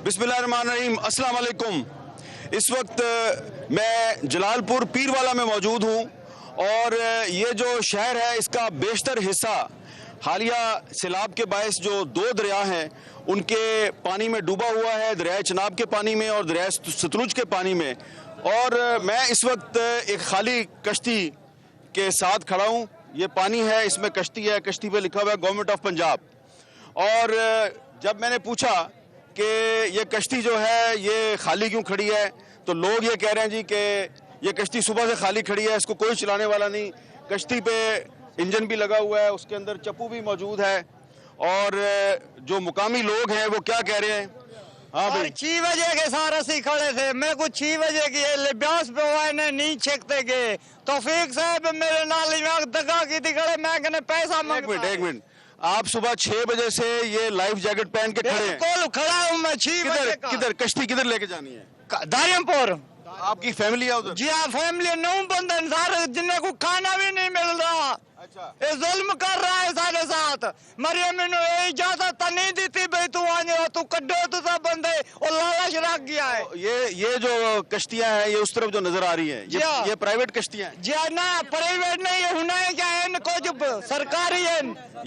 बिस्मिल्लाहिर्रहमानिर्रहीम, अस्सलाम वालेकुम। इस वक्त मैं जलालपुर पीरवाला में मौजूद हूँ और ये जो शहर है इसका बेशतर हिस्सा हालिया सैलाब के बायस जो दो दरिया हैं उनके पानी में डूबा हुआ है, दरिया चनाब के पानी में और दरिया सतलुज के पानी में। और मैं इस वक्त एक खाली कश्ती के साथ खड़ा हूँ। ये पानी है, इसमें कश्ती है, कश्ती पे लिखा हुआ है गवर्नमेंट ऑफ पंजाब। और जब मैंने पूछा कि ये कश्ती जो है ये खाली क्यों खड़ी है, तो लोग ये कह रहे हैं जी कि ये कश्ती सुबह से खाली खड़ी है, इसको कोई चलाने वाला नहीं। कश्ती पे इंजन भी लगा हुआ है, उसके अंदर चप्पू भी मौजूद है। और जो मुकामी लोग हैं वो क्या कह रहे हैं? हाँ भाई, 6 बजे के सारे सी खड़े थे, मेरे को 6 बजे की लिबास पे हुआ ने नहीं छेकते गए। तौफीक साहब मेरे नाल दगा की थी खड़े, मैं कहने पैसा एक मिनट, आप सुबह 6 बजे से ये लाइफ जैकेट पहन के खड़े हैं? बिल्कुल खड़ा हूँ मैं 6 बजे का। किधर कश्ती किधर लेके जानी है? दारिमपुर। आपकी फैमिली है उधर? जी हाँ, फैमिली 9 बंदे सारे, जिन्हें को खाना भी नहीं मिल रहा। अच्छा, ये जुल्म कर रहा है सारे साथ। मरियम ने इजाजत नहीं दी थी भाई तू आने तू कड्डो तो सब बंदे और लालच रख गया है। ये जो कश्तियां हैं ये उस तरफ जो नजर आ रही हैं ये प्राइवेट कश्तियां हैं? जी ना, प्राइवेट नहीं है, होना है क्या है इनको जो सरकारी है।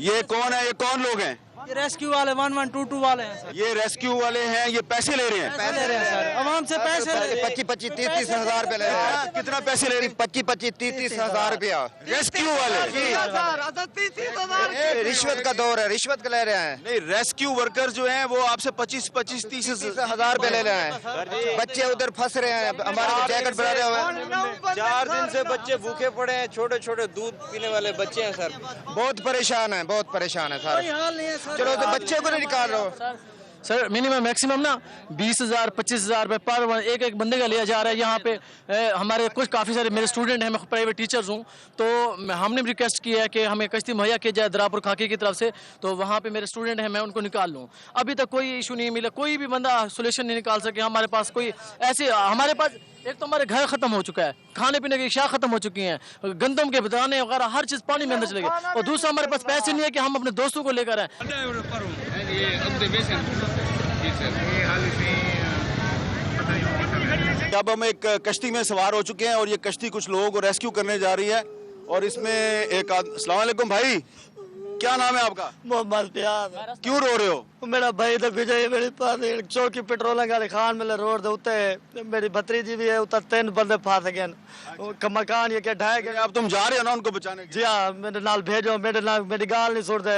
ये कौन है, ये कौन लोग हैं? ये रेस्क्यू वाले 1122 वाले हैं सर। ये रेस्क्यू वाले हैं, ये पैसे ले रहे हैं? पैसे ले रहे हैं सर, आवाम से पैसे ले रहे हैं। 25-25, 30-30 हजार रुपए ले रहे हैं। कितना पैसे ले रहे हैं? 25-25, 30-30 हजार रुपया रेस्क्यू वाले? रिश्वत का दौर है, रिश्वत का ले रहे हैं। नहीं, रेस्क्यू वर्कर्स जो हैं वो आपसे 25-25, 30 हजार रुपए ले रहे हैं। बच्चे उधर फंस रहे हैं, हमारे जैकेट बना रहे हुए। 4 दिन से बच्चे भूखे पड़े हैं, छोटे छोटे दूध पीने वाले बच्चे हैं सर। बहुत परेशान है, बहुत परेशान है सर। हाल नहीं है सर। चलो तो बच्चे को नहीं निकाल रहे हो। सर मिनिमम मैक्सिमम ना 20,000 25,000 रुपये पर एक बंदे का लिया जा रहा है। यहाँ पे हमारे कुछ काफ़ी सारे मेरे स्टूडेंट हैं, मैं प्राइवेट टीचर्स हूँ, तो हमने भी रिक्वेस्ट किया है कि हमें कश्ती मुहैया की जाए दरापुर खाकी की तरफ से, तो वहाँ पे मेरे स्टूडेंट हैं, मैं उनको निकाल लूँ। अभी तक कोई इशू नहीं मिला, कोई भी बंदा सोल्यूशन नहीं निकाल सके हमारे पास। कोई ऐसे हमारे पास एक तो हमारे घर खत्म हो चुका है, खाने पीने की अशिया खत्म हो चुकी हैं, गंदम के दाने वगैरह हर चीज़ पानी में अंदर चले गए, और दूसरा हमारे पास पैसे नहीं है कि हम अपने दोस्तों को लेकर आए। अब हम एक कश्ती में सवार हो चुके हैं और ये कश्ती कुछ लोगों को रेस्क्यू करने जा रही है। और इसमें एक अस्सलाम वालेकुम भाई, क्या नाम है आपका? मोहम्मद प्यार। क्यों रो रहे हो? मेरा भाई तो विजय मेरे पास चौकी पेट्रोल गाड़ी खान मिले रोड दे उत्ते, मेरी भतीजी भी है उत्ते, 3 बंदे फंस गए। मकान ये क्या ढाए गए। अब तुम जा रहे हो ना उनको बचाने के? जी हाँ, मेरे नाल भेजो, मेरे नाल मेरी गाल नहीं सुन दे।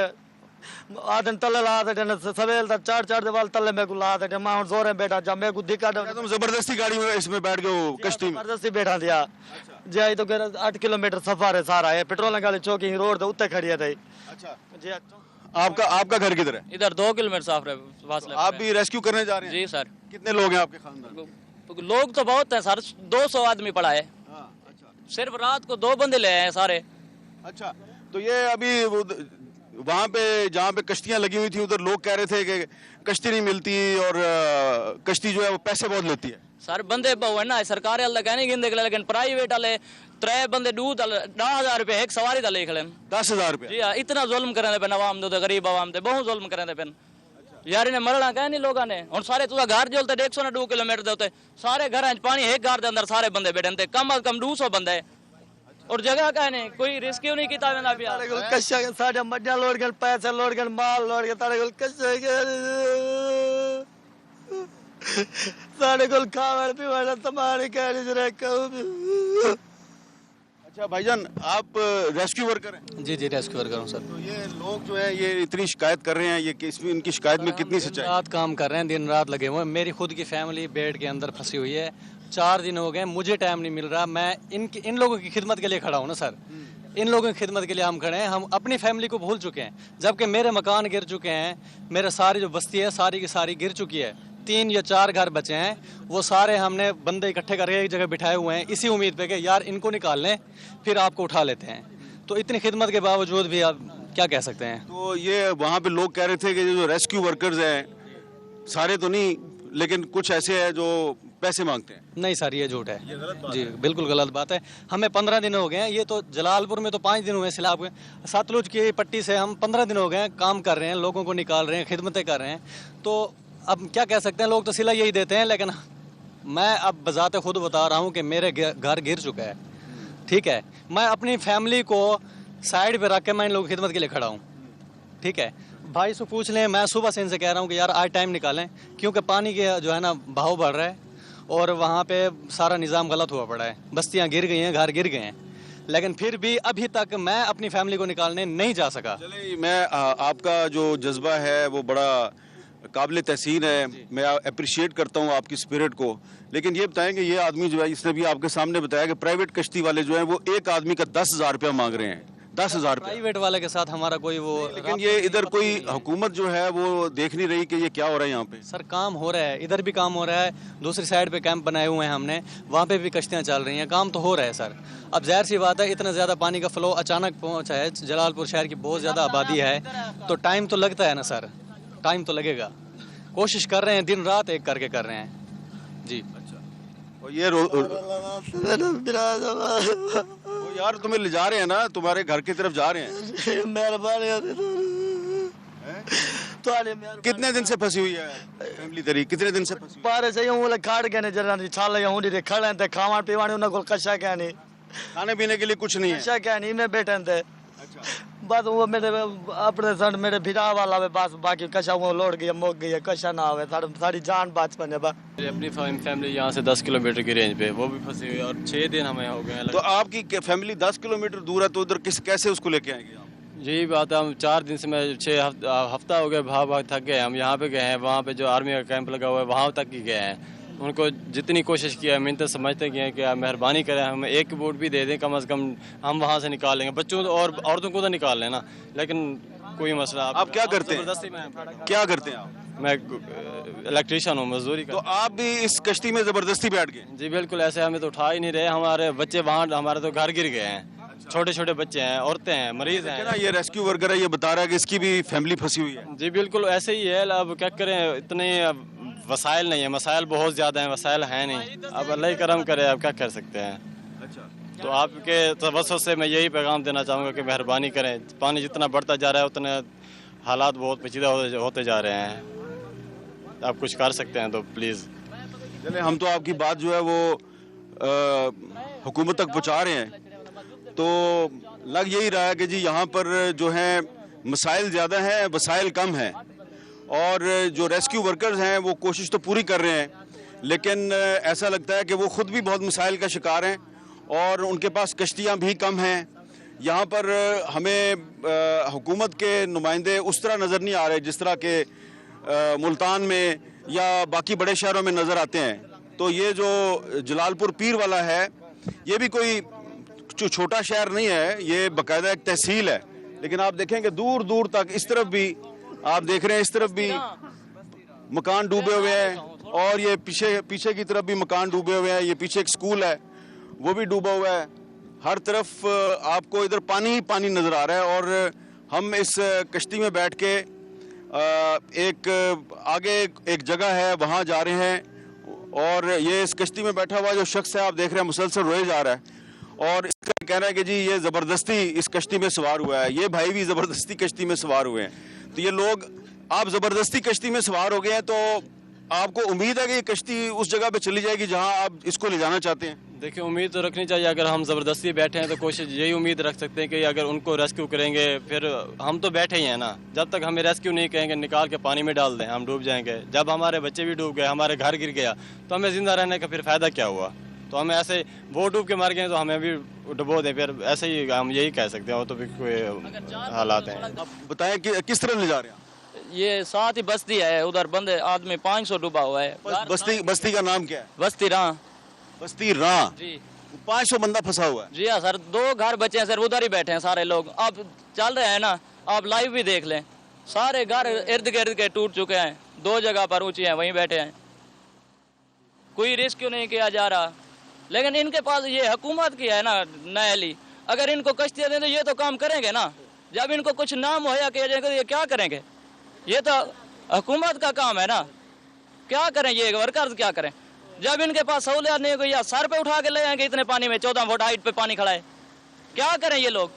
आदन तले ला दे सवेल तक 4-4 दीवार तले मेरे को ला दे, मैं हूं जोरे बैठा जा, मेरे को दिक्कत है। तुम जबरदस्ती गाड़ी में इसमें बैठ गए हो कश्ती में? जबरदस्ती बैठा दिया जी। आई तो 8 किलोमीटर सफर है सारा, ये पेट्रोल गाड़ी चौकी रोड दे उत्ते खड़ी है। अच्छा, जी आपका घर किधर है? इधर 2 किलोमीटर साफ फासले। आप भी रेस्क्यू करने जा रहे हैं? जी सर। कितने लोग हैं आपके खानदान? लोग तो बहुत हैं सर, 200 आदमी पड़ा है। अच्छा सिर्फ रात को 2 बंदे ले आए हैं सारे। अच्छा, तो ये अभी वहाँ पे जहाँ पे कश्तियाँ लगी हुई थी उधर लोग कह रहे थे कि कश्ती नहीं मिलती और कश्ती जो है वो पैसे बहुत लेती है। सर बंदे बहु है ना, सरकारी वाले कहने गिनते लेकिन प्राइवेट वाले 3 बंदे 10,000 रुपये एक सवारी का लेख लें। 10,000 रुपये? जी हाँ, इतना जुल्म करें पे आवाम दे, गरीब आवाम दे बहुत जुल्म करें पे यार। इन्हें मरना कह नहीं लोगों ने। और सारे तुझा घर जोलते 102 किलोमीटर दे होते, सारे घर पानी एक घर के अंदर सारे बंदे बैठे, कम अज कम 200 बंदे और जगह का नहीं, कोई रेस्क्यू नहीं किया मैंने अभी। कशा के सारे मड्डा लोड गए, पैसे लोड गए, माल लोड गए, तारे को कशा के सारे को खावर पीवाना तुम्हारे कहने जरा कहूं। अच्छा भाईजान, आप रेस्क्यू वर्कर हैं? जी रेस्क्यू वर्कर हूँ सर। तो ये लोग जो है ये इतनी शिकायत कर रहे हैं, ये इसमें इनकी शिकायत में कितनी सच्चाई? रात काम कर रहे हैं, दिन रात लगे हुए हैं। मेरी खुद की फैमिली बेड के अंदर फंसी हुई है, 4 दिन हो गए, मुझे टाइम नहीं मिल रहा। मैं इन लोगों की खिदमत के लिए खड़ा हूँ ना सर, इन लोगों की खिदमत के लिए हम खड़े हैं। हम अपनी फैमिली को भूल चुके हैं, जबकि मेरे मकान गिर चुके हैं, मेरे सारी जो बस्ती है सारी की सारी गिर चुकी है। 3 या 4 घर बचे हैं, वो सारे हमने बंदे इकट्ठे करके एक जगह बिठाए हुए हैं, इसी उम्मीद पे कि यार इनको निकाल लें फिर आपको उठा लेते हैं। तो इतनी खिदमत के बावजूद भी आप क्या कह सकते हैं। तो ये वहाँ पे लोग कह रहे थे कि जो रेस्क्यू वर्कर्स हैं, सारे तो नहीं लेकिन कुछ ऐसे हैं जो पैसे मांगते हैं। नहीं सर, ये झूठ है जी, बिल्कुल गलत बात है। हमें 15 दिन हो गए हैं, ये तो जलालपुर में तो 5 दिन हुए सैलाब के, सतलुज की पट्टी से हम 15 दिन हो गए हैं काम कर रहे हैं, लोगों को निकाल रहे हैं, खिदमतें कर रहे हैं। तो अब क्या कह सकते हैं, लोग तो सिला यही देते हैं, लेकिन मैं अब बजाते खुद बता रहा हूँ कि मेरे घर गिर चुका है, ठीक है। मैं अपनी फैमिली को साइड पे रख के मैं इन लोगों की खिदमत के लिए खड़ा हूँ, ठीक है। भाई से पूछ लें, मैं सुबह से इनसे कह रहा हूँ कि यार आज टाइम निकालें, क्योंकि पानी के जो है ना बहाव बढ़ रहा है और वहाँ पे सारा निज़ाम गलत हुआ पड़ा है, बस्तियाँ गिर गई हैं, घर गिर गए हैं, लेकिन फिर भी अभी तक मैं अपनी फैमिली को निकालने नहीं जा सका। चलिए, मैं आपका जो जज्बा है वो बड़ा काबिल तहसीन है, मैं अप्रिशिएट करता हूँ आपकी स्पिरिट को। लेकिन ये बताएं कि ये आदमी जो है, इसने भी आपके सामने बताया कि प्राइवेट कश्ती वाले जो हैं वो एक आदमी का 10,000 रुपया मांग रहे हैं, 10,000 रुपया। प्राइवेट वाले के साथ हमारा कोई वो, लेकिन ये इधर कोई हुकूमत जो है वो देख नहीं रही कि ये क्या हो रहा है यहाँ पे। सर काम हो रहा है, इधर भी काम हो रहा है, दूसरी साइड पे कैंप बनाए हुए हैं हमने, वहाँ पे भी कश्तियाँ चल रही हैं, काम तो हो रहा है सर। अब जाहिर सी बात है, इतना ज़्यादा पानी का फ्लो अचानक पहुँचा है, जलालपुर शहर की बहुत ज़्यादा आबादी है, तो टाइम तो लगता है ना सर, टाइम तो लगेगा। कोशिश कर रहे हैं, दिन रात एक करके कर रहे हैं जी। और ये वो यार तुम्हें ले जा रहे हैं ना, तुम्हारे घर की तरफ जा रहे हैं। कितने दिन से फंसी हुई है फैमिली तेरी, कितने दिन से फंसी? बारे से यूं खाड़ के ने जरा छाल यूं दी खड़े थे, खावा पीवाने उन को कशा क्या नहीं, खाने पीने के लिए कुछ नहीं है। कशा क्या नहीं, मैं बैठे थे बस वो मेरे अपने सन मेरे भिड़ा वाला है बस, बाकी कशा वो लौट गई मोक गई है, कशा ना आवे, सारी जान बाच बने बा। अपनी फैमिली यहाँ से 10 किलोमीटर की रेंज पे, वो भी फंसी हुई है और 6 दिन हमें हो गए हैं। तो आपकी फैमिली 10 किलोमीटर दूर है, तो उधर कैसे उसको लेके आएंगे आप? यही बात है, हम 4 दिन से, मैं 6 हफ्ता हो गया, भाग थक गए। हम यहाँ पे गए हैं, वहाँ पे जो आर्मी का कैंप लगा हुआ है वहाँ तक ही गए हैं, उनको जितनी कोशिश किया है, मिन्नत समझते गए हैं कि मेहरबानी करें, हमें एक बोट भी दे दें कम से कम, हम वहाँ से निकाल लेंगे, बच्चों और औरतों को तो निकाल लेना, लेकिन कोई मसला। आप क्या करते हैं? ज़बरदस्ती में क्या करते हैं आप? मैं इलेक्ट्रीशियन हूँ, मजदूरी तो आप भी इस कश्ती में जबरदस्ती बैठ गए? जी बिल्कुल, ऐसे हमें तो उठा ही नहीं रहे, हमारे बच्चे वहाँ, हमारे तो घर गिर गए हैं, छोटे छोटे बच्चे हैं, औरतें हैं, मरीज हैं ना। ये रेस्क्यू वर्कर है, ये बता रहा है कि इसकी भी फैमिली फंसी हुई है। जी बिल्कुल ऐसे ही है। अब क्या करें, इतने वसाइल नहीं है, मसाइल बहुत ज़्यादा हैं, वसाइल हैं नहीं, अब अल्लाह ही करम करे, अब क्या कर सकते हैं। अच्छा, तो आपके तवज्जुह से मैं यही पैगाम देना चाहूँगा कि मेहरबानी करें, पानी जितना बढ़ता जा रहा है उतने हालात बहुत पेचीदा होते जा रहे हैं, आप कुछ कर सकते हैं तो प्लीज़। चले, हम तो आपकी बात जो है वो हुकूमत तक पहुँचा रहे हैं, तो लग यही रहा है कि जी यहाँ पर जो है मसाइल ज़्यादा हैं, वसाइल कम हैं, और जो रेस्क्यू वर्कर्स हैं वो कोशिश तो पूरी कर रहे हैं, लेकिन ऐसा लगता है कि वो ख़ुद भी बहुत मसाइल का शिकार हैं और उनके पास कश्तियाँ भी कम हैं। यहाँ पर हमें हुकूमत के नुमाइंदे उस तरह नज़र नहीं आ रहे जिस तरह के मुल्तान में या बाकी बड़े शहरों में नज़र आते हैं। तो ये जो जलालपुर पीर वाला है, ये भी कोई छोटा शहर नहीं है, ये बाकायदा एक तहसील है। लेकिन आप देखेंगे दूर दूर तक, इस तरफ भी आप देख रहे हैं, इस तरफ भी मकान डूबे हुए हैं, और ये पीछे की तरफ भी मकान डूबे हुए हैं। ये पीछे एक स्कूल है, वो भी डूबा हुआ है। हर तरफ आपको इधर पानी ही पानी नज़र आ रहा है, और हम इस कश्ती में बैठ के एक आगे एक जगह है वहाँ जा रहे हैं, और ये इस कश्ती में बैठा हुआ जो शख्स है आप देख रहे हैं मुसलसल रोए जा रहा है, और इसका कहना है कि जी ये ज़बरदस्ती इस कश्ती में सवार हुआ है, ये भाई भी ज़बरदस्ती कश्ती में सवार हुए हैं। तो ये लोग, आप ज़बरदस्ती कश्ती में सवार हो गए हैं, तो आपको उम्मीद है कि ये कश्ती उस जगह पे चली जाएगी जहां आप इसको ले जाना चाहते हैं? देखिए, उम्मीद तो रखनी चाहिए। अगर हम ज़बरदस्ती बैठे हैं तो कोशिश यही उम्मीद रख सकते हैं कि अगर उनको रेस्क्यू करेंगे, फिर हम तो बैठे ही हैं ना, जब तक हमें रेस्क्यू नहीं कहेंगे निकाल के पानी में डाल दें, हम डूब जाएंगे। जब हमारे बच्चे भी डूब गए, हमारे घर गिर गया, तो हमें ज़िंदा रहने का फिर फ़ायदा क्या हुआ? तो हमें ऐसे वो डूब के मर गए तो हमें भी डुबो दें, फिर ऐसे ही हम यही कह सकते हैं। वो तो भी कोई हालात हैं। आप बताएं कि किस तरह ले जा रहे हैं? ये साथ ही बस्ती है, उधर बंदे आदमी 500 डूबा हुआ है। बस्ती का नाम क्या है? बस्ती रां। बस्ती रां जी, 500 बंदा फंसा हुआ है। जी हाँ सर, 2 घर बचे हैं सर, उधर ही बैठे हैं सारे लोग। आप चल रहे हैं ना, आप लाइव भी देख लें, सारे घर इर्द गिर्द के टूट चुके हैं, 2 जगह पर ऊंची हैं, वहीं बैठे हैं, कोई रेस्क्यू नहीं किया जा रहा। लेकिन इनके पास ये हुकूमत की है ना नहली, अगर इनको कश्तियाँ दें तो ये तो काम करेंगे ना। जब इनको कुछ नाम मुहैया किया जाएगा तो ये क्या करेंगे? ये तो हुकूमत का काम है ना, क्या करें ये वर्कर्स, क्या करें? जब इनके पास सहूलियत नहीं होगी, या सर पे उठा के ले आएंगे इतने पानी में, 14 फुट हाइट पे पानी खड़ा है, क्या करें ये लोग?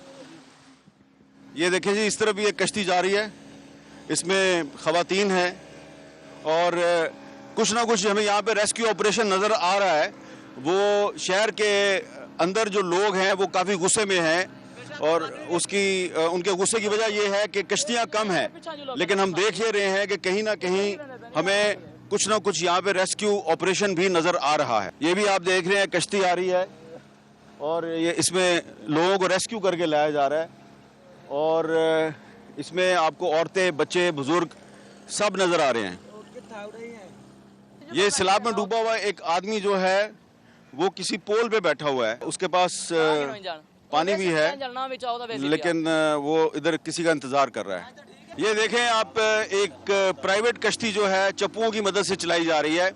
ये देखें जी, इस तरफ भी एक कश्ती जा रही है, इसमें खवातीन हैं اور کچھ نہ کچھ ہمیں یہاں پہ ریسکیو آپریشن نظر آ رہا ہے. وہ شہر کے اندر جو لوگ ہیں وہ کافی غصے میں ہیں اور ان کے غصے کی وجہ یہ ہے کہ کشتیاں کم ہیں, لیکن ہم دیکھ یہ رہے ہیں کہ کہیں نہ کہیں ہمیں کچھ نہ کچھ یہاں پہ ریسکیو آپریشن بھی نظر آ رہا ہے. یہ بھی آپ دیکھ رہے ہیں کشتی آ رہی ہے اور یہ اس میں لوگوں کو ریسکیو کر کے لایا جا رہا ہے اور اس میں آپ کو عورتیں, بچے, بزرگ سب نظر آ رہے ہیں. یہ سیلاب میں ڈوبا ہوا ایک آدمی جو ہے وہ کسی پول پہ بیٹھا ہوا ہے, اس کے پاس پانی بھی ہے لیکن وہ ادھر کسی کا انتظار کر رہا ہے. یہ دیکھیں آپ, ایک پرائیویٹ کشتی جو ہے چپوؤں کی مدد سے چلائی جا رہی ہے.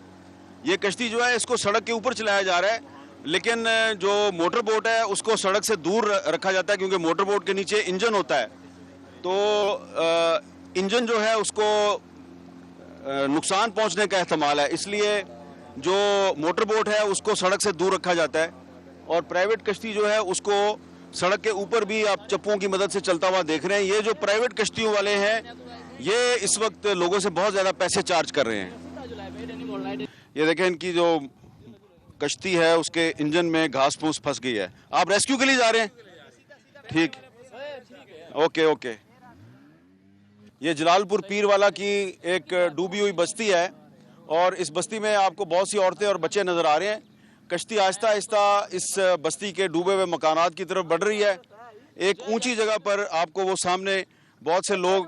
یہ کشتی جو ہے اس کو سڑک کے اوپر چلایا جا رہا ہے, لیکن جو موٹر بوٹ ہے اس کو سڑک سے دور رکھا جاتا ہے کیونکہ موٹر بوٹ کے نیچے انجن ہوتا ہے, تو انجن جو ہے اس کو نقصان پہنچنے کا احتمال ہے, اس لیے جو موٹر بوٹ ہے اس کو سڑک سے دور رکھا جاتا ہے اور پرائیویٹ کشتی جو ہے اس کو سڑک کے اوپر بھی آپ چپوں کی مدد سے چلتا ہوا دیکھ رہے ہیں. یہ جو پرائیویٹ کشتیوں والے ہیں یہ اس وقت لوگوں سے بہت زیادہ پیسے چارج کر رہے ہیں. یہ دیکھیں ان کی جو کشتی ہے اس کے انجن میں گھاس پھوس پھنس گئی ہے. آپ ریسکیو کے لیے جا رہے ہیں؟ ٹھیک, اوکے اوکے. یہ جلال پور پیر والا کی ایک ڈوبی ہوئی بستی ہے اور اس بستی میں آپ کو بہت سی عورتیں اور بچے نظر آ رہے ہیں. کشتی آہستہ آہستہ اس بستی کے ڈوبے ہوئے مکانات کی طرف بڑھ رہی ہے. ایک اونچی جگہ پر آپ کو وہ سامنے بہت سے لوگ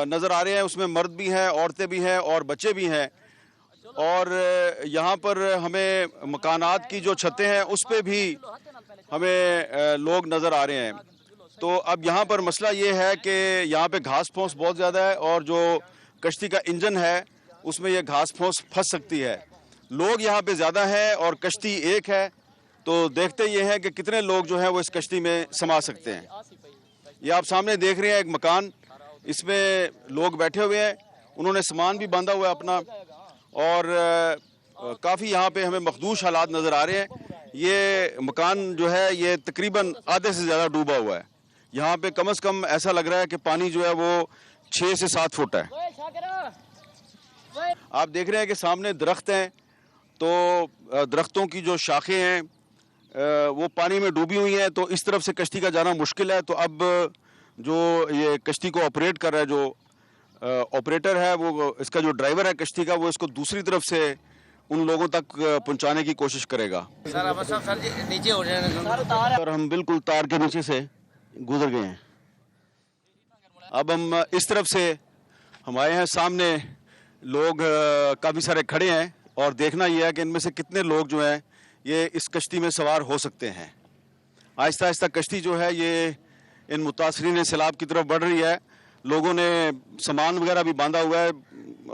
نظر آ رہے ہیں, اس میں مرد بھی ہیں, عورتیں بھی ہیں اور بچے بھی ہیں. اور یہاں پر ہمیں مکانات کی جو چھتیں ہیں اس پہ بھی ہمیں لوگ نظر آ رہے ہیں. تو اب یہاں پر مسئلہ یہ ہے کہ یہاں پہ گھاس پھوس بہت زیادہ ہے اور جو کشتی کا انجن ہے اس میں یہ گھاس پھوس پھنس سکتی ہے. لوگ یہاں پہ زیادہ ہیں اور کشتی ایک ہے, تو دیکھتے یہ ہیں کہ کتنے لوگ جو ہیں وہ اس کشتی میں سما سکتے ہیں. یہ آپ سامنے دیکھ رہے ہیں ایک مکان, اس میں لوگ بیٹھے ہوئے ہیں, انہوں نے سامان بھی باندھا ہوا ہے اپنا اور کافی یہاں پہ ہمیں مخدوش حالات نظر آ رہے ہیں. یہ مکان جو ہے یہ تقریباً آدھے سے زیادہ ڈوبا ہوا ہے. یہاں پہ کم از کم ایسا لگ رہا ہے کہ پانی جو ہے وہ 6 سے 7 فٹ ہے. آپ دیکھ رہے ہیں کہ سامنے درخت ہیں, تو درختوں کی جو شاخیں ہیں وہ پانی میں ڈوبی ہوئی ہیں, تو اس طرف سے کشتی کا جانا مشکل ہے. تو اب جو یہ کشتی کو آپریٹ کر رہا ہے, جو آپریٹر ہے, وہ اس کا جو ڈرائیور ہے کشتی کا, وہ اس کو دوسری طرف سے ان لوگوں تک پہنچانے کی کوشش کرے گا. اور ہم بالکل تار کے نیچے سے گزر گئے ہیں. اب ہم اس طرف سے ہمارے ہیں, سامنے لوگ کافی سارے کھڑے ہیں اور دیکھنا یہ ہے کہ ان میں سے کتنے لوگ جو ہیں یہ اس کشتی میں سوار ہو سکتے ہیں. آہستہ آہستہ کشتی جو ہے یہ ان متاثرین سیلاب کی طرف بڑھ رہی ہے. لوگوں نے سامان وغیرہ بھی باندھا ہوا ہے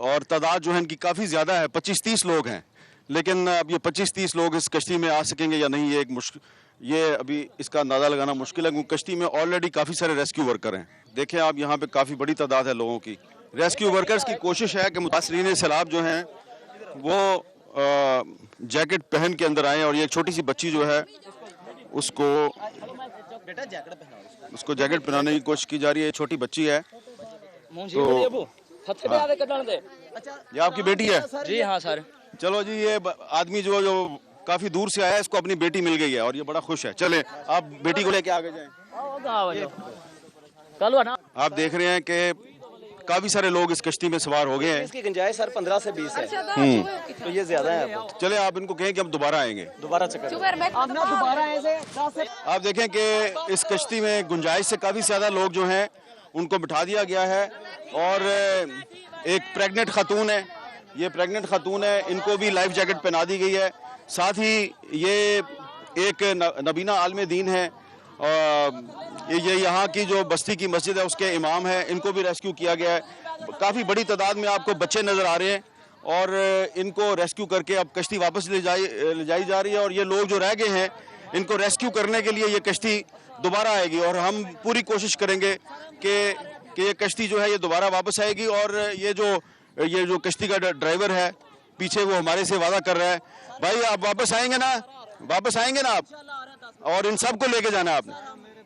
اور تعداد جو ہے ان کی کافی زیادہ ہے, 25-30 لوگ ہیں. لیکن اب یہ 25-30 لوگ اس کشتی میں آ سکیں گے یا نہیں, یہ ابھی اس کا اندازہ لگانا مشکل ہے, کیونکہ کشتی میں آلریڈی کافی سارے ریسکیو ورکر ہیں. دیکھیں آپ یہاں پہ کافی بڑی تعداد ہے لوگوں کی. ریسکیو ورکرز کی کوشش ہے کہ متاثرین سیلاب جو ہیں وہ جیکٹ پہن کے اندر آئیں, اور یہ ایک چھوٹی سی بچی جو ہے اس کو جیکٹ پہنانے کی کوشش کی جا رہی ہے. چھوٹی بچی ہے, تو یہ آپ کی بیٹی ہے؟ جی ہاں سر. چلو جی, یہ آدمی جو کافی دور سے آیا ہے, اس کو اپنی بیٹی مل گئی ہے اور یہ بڑا خوش ہے. چلیں آپ بیٹی کو لے کے آگے جائیں. آپ دیکھ رہے ہیں کہ کافی سارے لوگ اس کشتی میں سوار ہو گئے ہیں. اس کی گنجائش سر 15 سے 20 ہے, تو یہ زیادہ ہے. چلے آپ ان کو کہیں کہ ہم دوبارہ آئیں گے, دوبارہ چکر. آپ دیکھیں کہ اس کشتی میں گنجائش سے کافی زیادہ لوگ جو ہیں ان کو بٹھا دیا گیا ہے. اور ایک پریگننٹ خاتون ہے, یہ پریگننٹ خاتون ہے, ان کو بھی لائف جیکٹ پہنا دی گئی ہے. ساتھ ہی یہ ایک نبینہ عالم دین ہے, یہ یہاں کی جو بستی کی مسجد ہے اس کے امام ہیں, ان کو بھی ریسکیو کیا گیا ہے. کافی بڑی تعداد میں آپ کو بچے نظر آ رہے ہیں اور ان کو ریسکیو کر کے اب کشتی واپس لے جائی جا رہی ہے. اور یہ لوگ جو رہ گئے ہیں ان کو ریسکیو کرنے کے لیے یہ کشتی دوبارہ آئے گی, اور ہم پوری کوشش کریں گے کہ یہ کشتی جو ہے یہ دوبارہ واپس آئے گی. اور یہ جو کشتی کا ڈرائیور ہے پیچھے, وہ ہمارے سے وعدہ کر رہا ہے, بھائی آپ واپس آئیں گے نا, واپس آئیں گے نا آپ, اور ان سب کو لے کے جانا ہے آپ نے.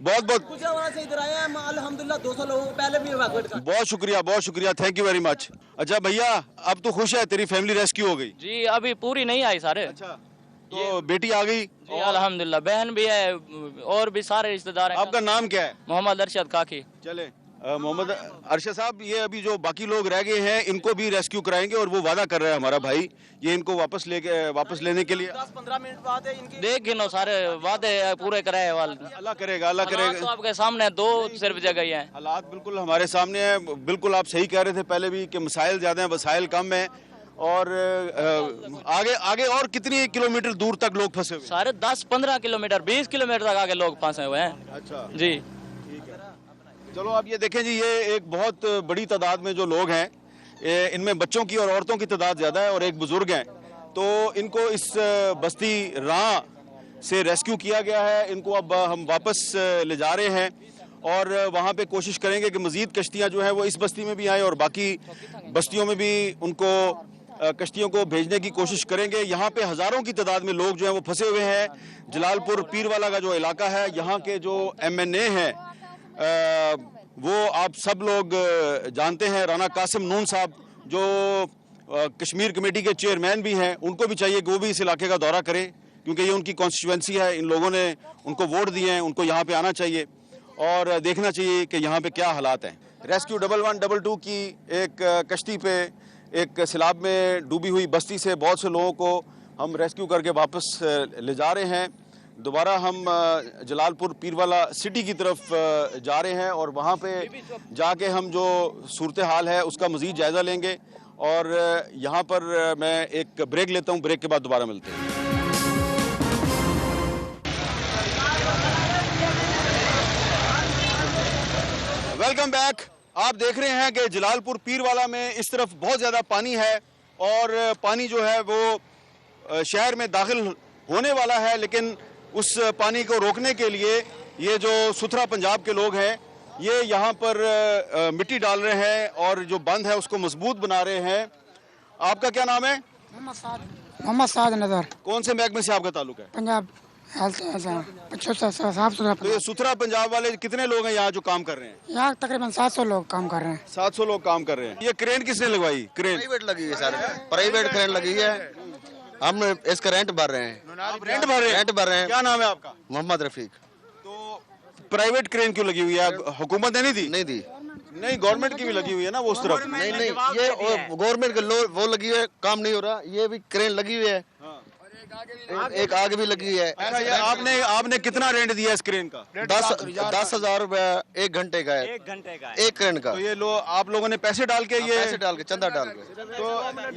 बहुत बहुत वहाँ से इधर आए हैं अल्हम्दुलिल्लाह 200 लोगों को पहले भी इवैक्यूएट कर बहुत शुक्रिया, थैंक यू वेरी मच। अच्छा भैया, अब तो खुश है, तेरी फैमिली रेस्क्यू हो गई? जी अभी पूरी नहीं आई सारे। अच्छा, तो बेटी आ गई? जी अल्हम्दुलिल्लाह, बहन भी है और भी सारे रिश्तेदार हैं। आपका नाम क्या है? मोहम्मद अरशद काकी। चले मोहम्मद अरशद साहब, ये अभी जो बाकी लोग रह गए हैं इनको भी रेस्क्यू कराएंगे और वो वादा कर रहा है हमारा भाई, ये इनको वापस लेने के लिए 10-15 मिनट बाद है इनकी देख गिनो सारे वादे पूरे कराए वाले। अल्लाह करेगा। तो आपके सामने दो सिर्फ जगह हैं। हालात बिल्कुल हमारे सामने है, बिल्कुल आप सही कह रहे थे पहले भी कि मसाइल ज्यादा हैं, वसाइल कम है। और आगे और कितनी किलोमीटर दूर तक लोग फंसे हुए? सारे 10-15 किलोमीटर 20 किलोमीटर तक आगे लोग फंसे हुए हैं। अच्छा जी चलो, आप ये देखें जी, ये एक बहुत बड़ी तादाद में जो लोग हैं, इनमें बच्चों की और औरतों की तादाद ज़्यादा है और एक बुजुर्ग हैं। तो इनको इस बस्ती रां से रेस्क्यू किया गया है। इनको अब हम वापस ले जा रहे हैं और वहाँ पे कोशिश करेंगे कि मज़ीद कश्तियाँ जो हैं वो इस बस्ती में भी आएँ और बाकी बस्तियों में भी उनको कश्तियों को भेजने की कोशिश करेंगे। यहाँ पे हज़ारों की तादाद में लोग जो हैं वो फंसे हुए हैं। जलालपुर पीरवाला का जो इलाका है, यहाँ के जो MNA हैं वो आप सब लोग जानते हैं, राना कासिम नून साहब, जो कश्मीर कमेटी के चेयरमैन भी हैं। उनको भी चाहिए कि वो भी इस इलाके का दौरा करें, क्योंकि ये उनकी कॉन्स्टिट्यूएंसी है, इन लोगों ने उनको वोट दिए हैं, उनको यहाँ पे आना चाहिए और देखना चाहिए कि यहाँ पे क्या हालात हैं। रेस्क्यू 1112 की एक कश्ती पे एक सैलाब में डूबी हुई बस्ती से बहुत से लोगों को हम रेस्क्यू करके वापस ले जा रहे हैं। दोबारा हम जलालपुर पीरवाला सिटी की तरफ जा रहे हैं और वहाँ पे जाके हम जो सूरत हाल है उसका मज़ीद जायज़ा लेंगे। और यहाँ पर मैं एक ब्रेक लेता हूँ, ब्रेक के बाद दोबारा मिलते हैं। Welcome back. आप देख रहे हैं कि जलालपुर पीरवाला में इस तरफ बहुत ज़्यादा पानी है और पानी जो है वो शहर में दाखिल होने वाला है, लेकिन उस पानी को रोकने के लिए ये जो सुथरा पंजाब के लोग हैं ये यहाँ पर मिट्टी डाल रहे हैं और जो बंद है उसको मजबूत बना रहे हैं। आपका क्या नाम है? मोहम्मद साद नजर। कौन से महकमे से आपका ताल्लुक है? पंजाब साफ सुथरा। तो ये सुथरा पंजाब वाले कितने लोग हैं यहाँ जो काम कर रहे हैं? यहाँ तकरीबन 700 लोग काम कर रहे हैं। 700 लोग काम कर रहे हैं। ये क्रेन किसने लगवाई? क्रेन प्राइवेट लगी है सर, प्राइवेट क्रेन लगी है, हम इसका रेंट भर रहे हैं। आप रेंट भर रहे हैं? रेंट भर रहे हैं। क्या नाम है आपका? मोहम्मद रफीक। तो प्राइवेट क्रेन क्यों लगी हुई है? हुकूमत ने नहीं दी? नहीं दी। नहीं, गवर्नमेंट की भी लगी हुई है ना वो उस तरफ। नहीं, ये गवर्नमेंट का वो लगी हुई है, काम नहीं हो रहा। ये भी क्रेन लगी हुई है, एक आगे भी लगी हुई है। अच्छा, ये आपने कितना रेंट दिया इस क्रेन का? 10,000 रुपया 1 घंटे का है, 1 घंटे का, 1 क्रेन का। तो ये आप लोगों ने पैसे डाल के ये पैसे डाल के, चंदा डाल के। तो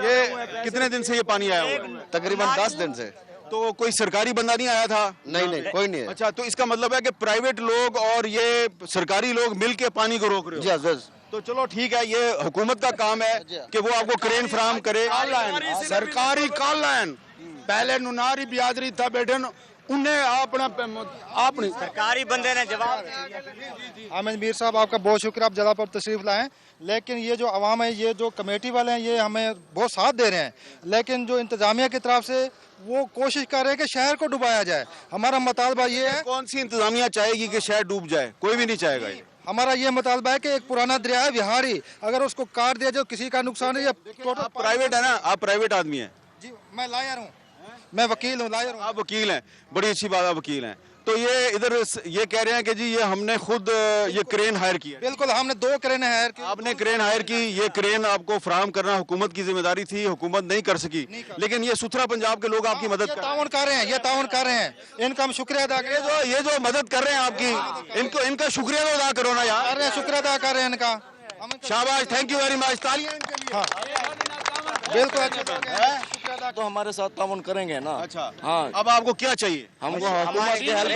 ये कितने दिन से ये पानी आया हुआ है? तकरीबन 10 दिन से। तो कोई सरकारी बंदा नहीं आया था? नहीं, कोई नहीं है। अच्छा, तो इसका मतलब है कि प्राइवेट लोग और ये सरकारी लोग मिलके पानी को रोक रहे हो? जी। तो चलो ठीक है, ये हुकूमत का काम है कि वो आपको क्रेन फराहम करे। सरकारी कॉल लाइन पहले नुनारी बियादरी था बैठे उन्हें अपनी सरकारी बंदे ने जवाब। आमिर मीर साहब, आपका बहुत शुक्रिया, आप जगह पर तशरीफ लाएं। लेकिन ये जो अवाम है, ये जो कमेटी वाले हैं, ये हमें बहुत साथ दे रहे हैं, लेकिन जो इंतजामिया की तरफ से वो कोशिश कर रहे हैं कि शहर को डुबाया जाए। हमारा मुतालबा ये है। कौन सी इंतजामिया चाहेगी कि शहर डूब जाए? कोई भी नहीं चाहेगा। हमारा ये मुतालबा है कि एक पुराना दरिया है विहारी, अगर उसको काट दिया जाए किसी का नुकसान है। या टोटल प्राइवेट है ना, आप प्राइवेट आदमी हैं? जी, मैं लायर हूँ, मैं वकील हूँ, लायर हूँ। आप वकील हैं, बड़ी अच्छी बात, आप वकील हैं। तो ये इधर ये कह रहे हैं कि जी ये हमने खुद ये क्रेन हायर किया। बिल्कुल, हमने 2 क्रेन हायर की। आपने क्रेन हायर की, ये क्रेन आपको फराहम करना हुकूमत की जिम्मेदारी थी, हुकूमत नहीं कर सकी, लेकिन ये सुथरा पंजाब के लोग आपकी मदद ताउन कर रहे हैं, ये ताउन कर रहे हैं, इनका हम शुक्रिया अदा करें। ये जो मदद कर रहे हैं आपकी, इनका शुक्रिया तो अदा करो ना यार। शुक्रिया अदा कर रहे हैं इनका, शाबाश, थैंक यू वेरी मच, तालियां इनके लिए। बिल्कुल अच्छा तो हमारे साथ ताउन करेंगे ना। अच्छा, हाँ। अब आपको क्या चाहिए? हमको हुकूमत की हेल्प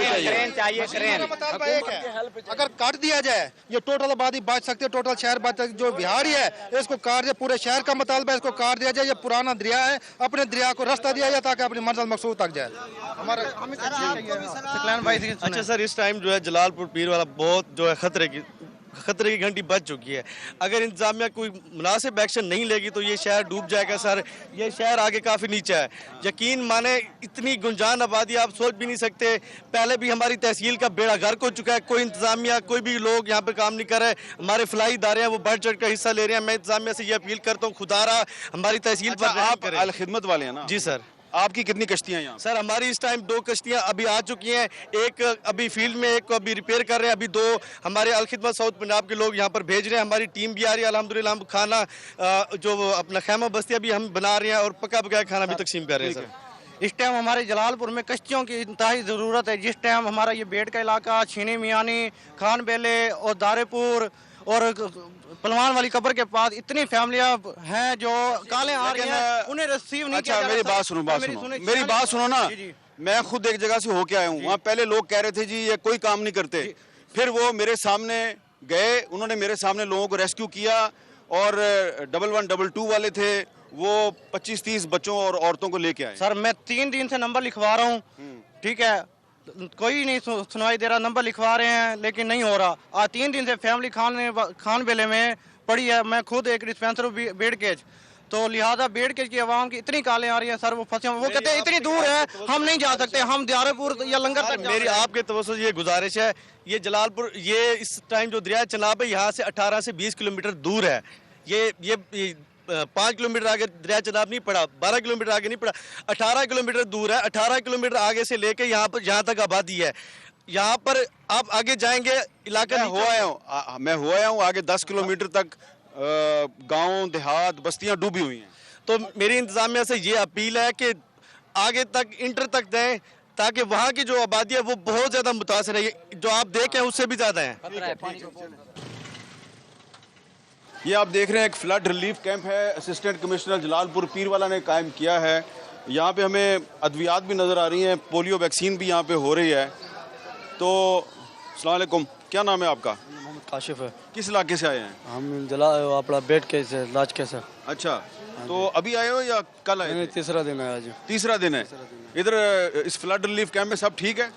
चाहिए। अगर काट दिया जाए ये टोटल आबादी बच सकती है, टोटल शहर बच सकती है। जो बिहारी है इसको काट दिया, पूरे शहर का मुतालबा है इसको काट दिया जाए। ये पुराना दरिया है, अपने दरिया को रास्ता दिया जाए ताकि अपनी मंजिल मकसूद तक जाए। हमारा अच्छा सर, इस टाइम जो है जलालपुर पीर वाला बहुत जो है खतरे की खतरे की घंटी बज चुकी है। अगर इंतजामिया कोई मुनासिब एक्शन नहीं लेगी तो ये शहर डूब जाएगा सर। ये शहर आगे काफ़ी नीचे है, यकीन माने इतनी गुंजान आबादी आप सोच भी नहीं सकते। पहले भी हमारी तहसील का बेड़ा गर्क हो चुका है, कोई इंतजामिया कोई भी लोग यहाँ पे काम नहीं कर रहे। हमारे फलाई इदारे हैं वो बढ़ चढ़ कर हिस्सा ले रहे हैं। मैं इंतजामिया से ये अपील करता हूँ खुदारा हमारी तहसील पर आप अल खिदमत वाले हैं ना? जी सर। आपकी कितनी कश्तियां यहाँ? सर हमारी इस टाइम 2 कश्तियां अभी आ चुकी हैं, एक अभी फील्ड में, एक को अभी रिपेयर कर रहे हैं। अभी 2 हमारे अल खिदमत साउथ पंजाब के लोग यहाँ पर भेज रहे हैं। हमारी टीम भी आ रही है अल्हम्दुलिल्लाह। हम खाना जो अपना खैमा बस्तियाँ भी हम बना रहे हैं और पका पकाया खाना भी तकसीम कर रहे हैं सर। इस टाइम हमारे जलालपुर में कश्तियों की इंतहाई ज़रूरत है। जिस टाइम हमारा ये बेट का इलाका, छीनी मियानी, खान बेले और दारेपुर और पलवान वाली कब्र के पास इतनी फैमिलियां हैं जो कालें आ रही हैं, उन्हें रिसीव नहीं किया जा रहा। मेरी बात सुनो, मेरी बात सुनो ना। मैं खुद एक जगह से होके आया हूँ, वहाँ पहले लोग कह रहे थे जी ये कोई काम नहीं करते, फिर वो मेरे सामने गए, उन्होंने मेरे सामने लोगों को रेस्क्यू किया और 1122 वाले थे वो 25-30 बच्चों और औरतों को लेके आए। सर मैं 3 दिन से नंबर लिखवा रहा हूँ, ठीक है, कोई नहीं सुनाई दे रहा। नंबर लिखवा रहे हैं लेकिन नहीं हो रहा। आज 3 दिन से फैमिली खान बेले में पड़ी है। मैं खुद एक डिस्पेंसर बेड केज, तो लिहाजा बेड केज की आवाम की इतनी कालें आ रही हैं सर। वो फंसे, वो कहते हैं इतनी दूर है हम नहीं जा सकते, हम दियारपुर या लंगर तक। मेरी आपके तवज्जो ये गुजारिश है, ये जलालपुर ये इस टाइम जो दरिया चनाब है यहाँ से 18 से 20 किलोमीटर दूर है। ये 5 किलोमीटर आगे दरिया चनाब नहीं पड़ा, 12 किलोमीटर आगे नहीं पड़ा, 18 किलोमीटर दूर है। 18 किलोमीटर आगे से लेके यहाँ तक आबादी है। यहाँ पर आप आगे जाएंगे इलाका मैं हो आया हूँ आगे 10 किलोमीटर तक गांव देहात बस्तियां डूबी हुई हैं। तो मेरी इंतजामिया से ये अपील है कि आगे तक इंटर तक दें ताकि वहाँ की जो आबादी है वो बहुत ज्यादा मुतासर है, जो आप देखें उससे भी ज्यादा है। ये आप देख रहे हैं एक फ्लड रिलीफ कैंप है, असिस्टेंट कमिश्नर जलालपुर पीरवाला ने कायम किया है। यहाँ पे हमें अद्वियात भी नज़र आ रही हैं, पोलियो वैक्सीन भी यहाँ पे हो रही है। तो अस्सलाम वालेकुम, क्या नाम है आपका? मोहम्मद काशिफ है। किस इलाके से आए हैं? हम अपना बेड के से लाज के से। अच्छा, तो अभी आए हो या कल आए? तीसरा दिन है आज। तीसरा दिन है। इधर इस फ्लड रिलीफ कैंप में सब ठीक है?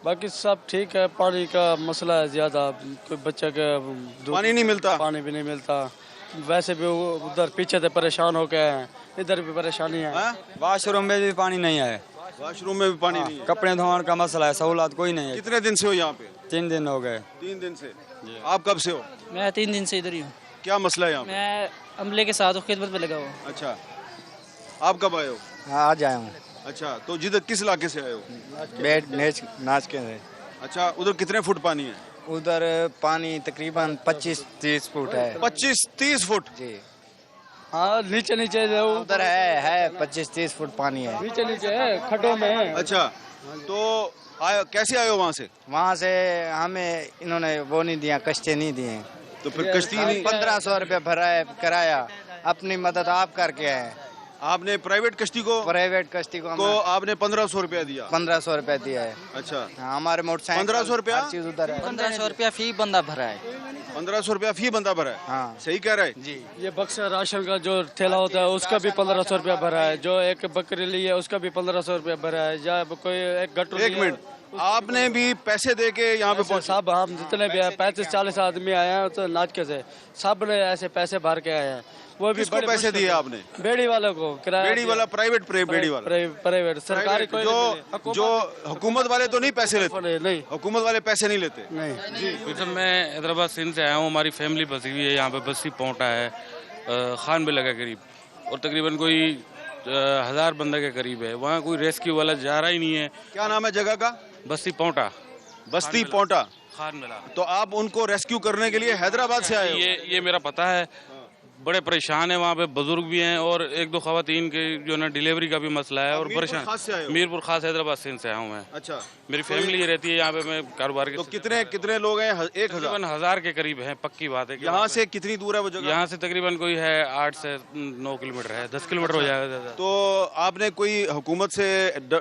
बाकी सब ठीक है, पानी का मसला है ज़्यादा, कोई बच्चे का पानी नहीं मिलता, पानी भी नहीं मिलता। वैसे भी उधर पीछे से परेशान हो गए हैं, इधर भी परेशानी है। वाशरूम में भी पानी नहीं है, वाशरूम में भी पानी नहीं है। कपड़े धोने का मसला है, सहूलत कोई नहीं है। कितने दिन से हो यहाँ पे? 3 दिन हो गए। 3 दिन से। आप कब से हो? मैं 3 दिन से इधर ही हूँ। क्या मसला है यहाँ पे? मैं अमले के साथ खिदमत में लगा हुआ। अच्छा, आप कब आए हो? आज आया हूँ। अच्छा, तो जिधर किस इलाके से आए हो? बेड नाच के से। अच्छा, उधर कितने फुट पानी है? उधर पानी तकरीबन 25-30 फुट है। 25-30 फुट? जी हाँ, नीचे उधर है 25-30 फुट पानी है, नीचे है, खड्डों में है। अच्छा, तो कैसे आए हो वहाँ से? वहाँ से हमें इन्होंने वो नहीं दिया, कश्ती नहीं दिए, तो फिर कश्ती नहीं? 1500 रुपया भरा है किराया, अपनी मदद आप करके आए। आपने प्राइवेट कश्ती को आपने 1500 रुपया दिया? 1500 रुपया दिया है। अच्छा, हमारे मोटरसाइकिल 1500 रुपया चीज उधर है। 1500 रुपया फी बंदा भरा है। 1500 रुपया फी बंदा भरा है? हाँ सही कह रहा है जी। ये बक्सा राशन का जो थैला होता है उसका भी 1500 रुपया भरा है, जो एक बकरी ली है उसका भी 1500 रुपया भरा है, या कोई एक गट्टू। एक मिनट, आपने भी पैसे दे के यहाँ पे पहुँचे? सब हम जितने भी हैं 35-40 आदमी आए हैं तो नाचके से सब ने ऐसे पैसे भर के आए हैं। वो भी बड़े पैसे दिए आपने? बेड़ी वालों को किराया। बेड़ी वाला प्राइवेट बेड़ी वाला? प्राइवेट, सरकारी कोई जो हुकूमत वाले तो नहीं पैसे लेते? नहीं, हुकूमत वाले पैसे नहीं लेते। नहीं जी। मैं हैदराबाद सिंध से आया हूँ, हमारी फैमिली बसी हुई है यहाँ पे, बस्ती पोंटा है, खान बेला के करीब, और तकरीबन कोई 1000 बंदे के करीब है। वहाँ कोई रेस्क्यू वाला जा रहा ही नहीं है। क्या नाम है जगह का? बस्ती पोंटा। बस्ती पोंटा, खान बेला। तो आप उनको रेस्क्यू करने के लिए हैदराबाद से आए हो? ये मेरा पता है। बड़े परेशान है, वहाँ पे बुजुर्ग भी हैं और 1-2 खवातीन के जो ना डिलीवरी का भी मसला है और परेशान। मीरपुर खास हैदराबाद सिंध से आया हूँ मैं। अच्छा, मेरी फैमिली रहती है यहाँ पे, मैं कारोबार के। तो कितने लोग हैं? 1000 के करीब है, पक्की बात है। यहाँ से कितनी दूर है वो जगह? यहाँ से तकरीबन कोई है 8 से 9 किलोमीटर है, 10 किलोमीटर हो जाएगा। तो आपने कोई हुकूमत से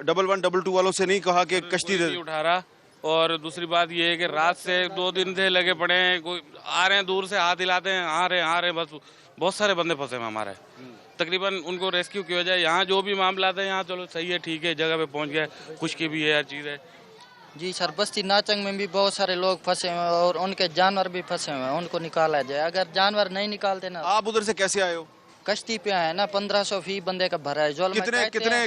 1122 वालों से नहीं कहा कि कश्ती दे? उठा रहा। और दूसरी बात ये है कि रात से 2 दिन से लगे पड़े हैं, कोई आ रहे हैं दूर से, हाथ हिलाते हैं, आ रहे हैं, बस बहुत सारे बंदे फंसे हैं हमारे। तकरीबन उनको रेस्क्यू की वजह यहाँ जो भी मामला है यहाँ चलो सही है, ठीक है, जगह पे पहुँच गए, खुशकी भी है, हर चीज़ है। जी सर, बस्ती नाचंग में भी बहुत सारे लोग फंसे हुए हैं और उनके जानवर भी फंसे हुए हैं, उनको निकाला जाए। अगर जानवर नहीं निकालते ना, आप उधर से कैसे आए हो? कश्ती पे आए ना, 1500 फी बंदे का भरा है। जोल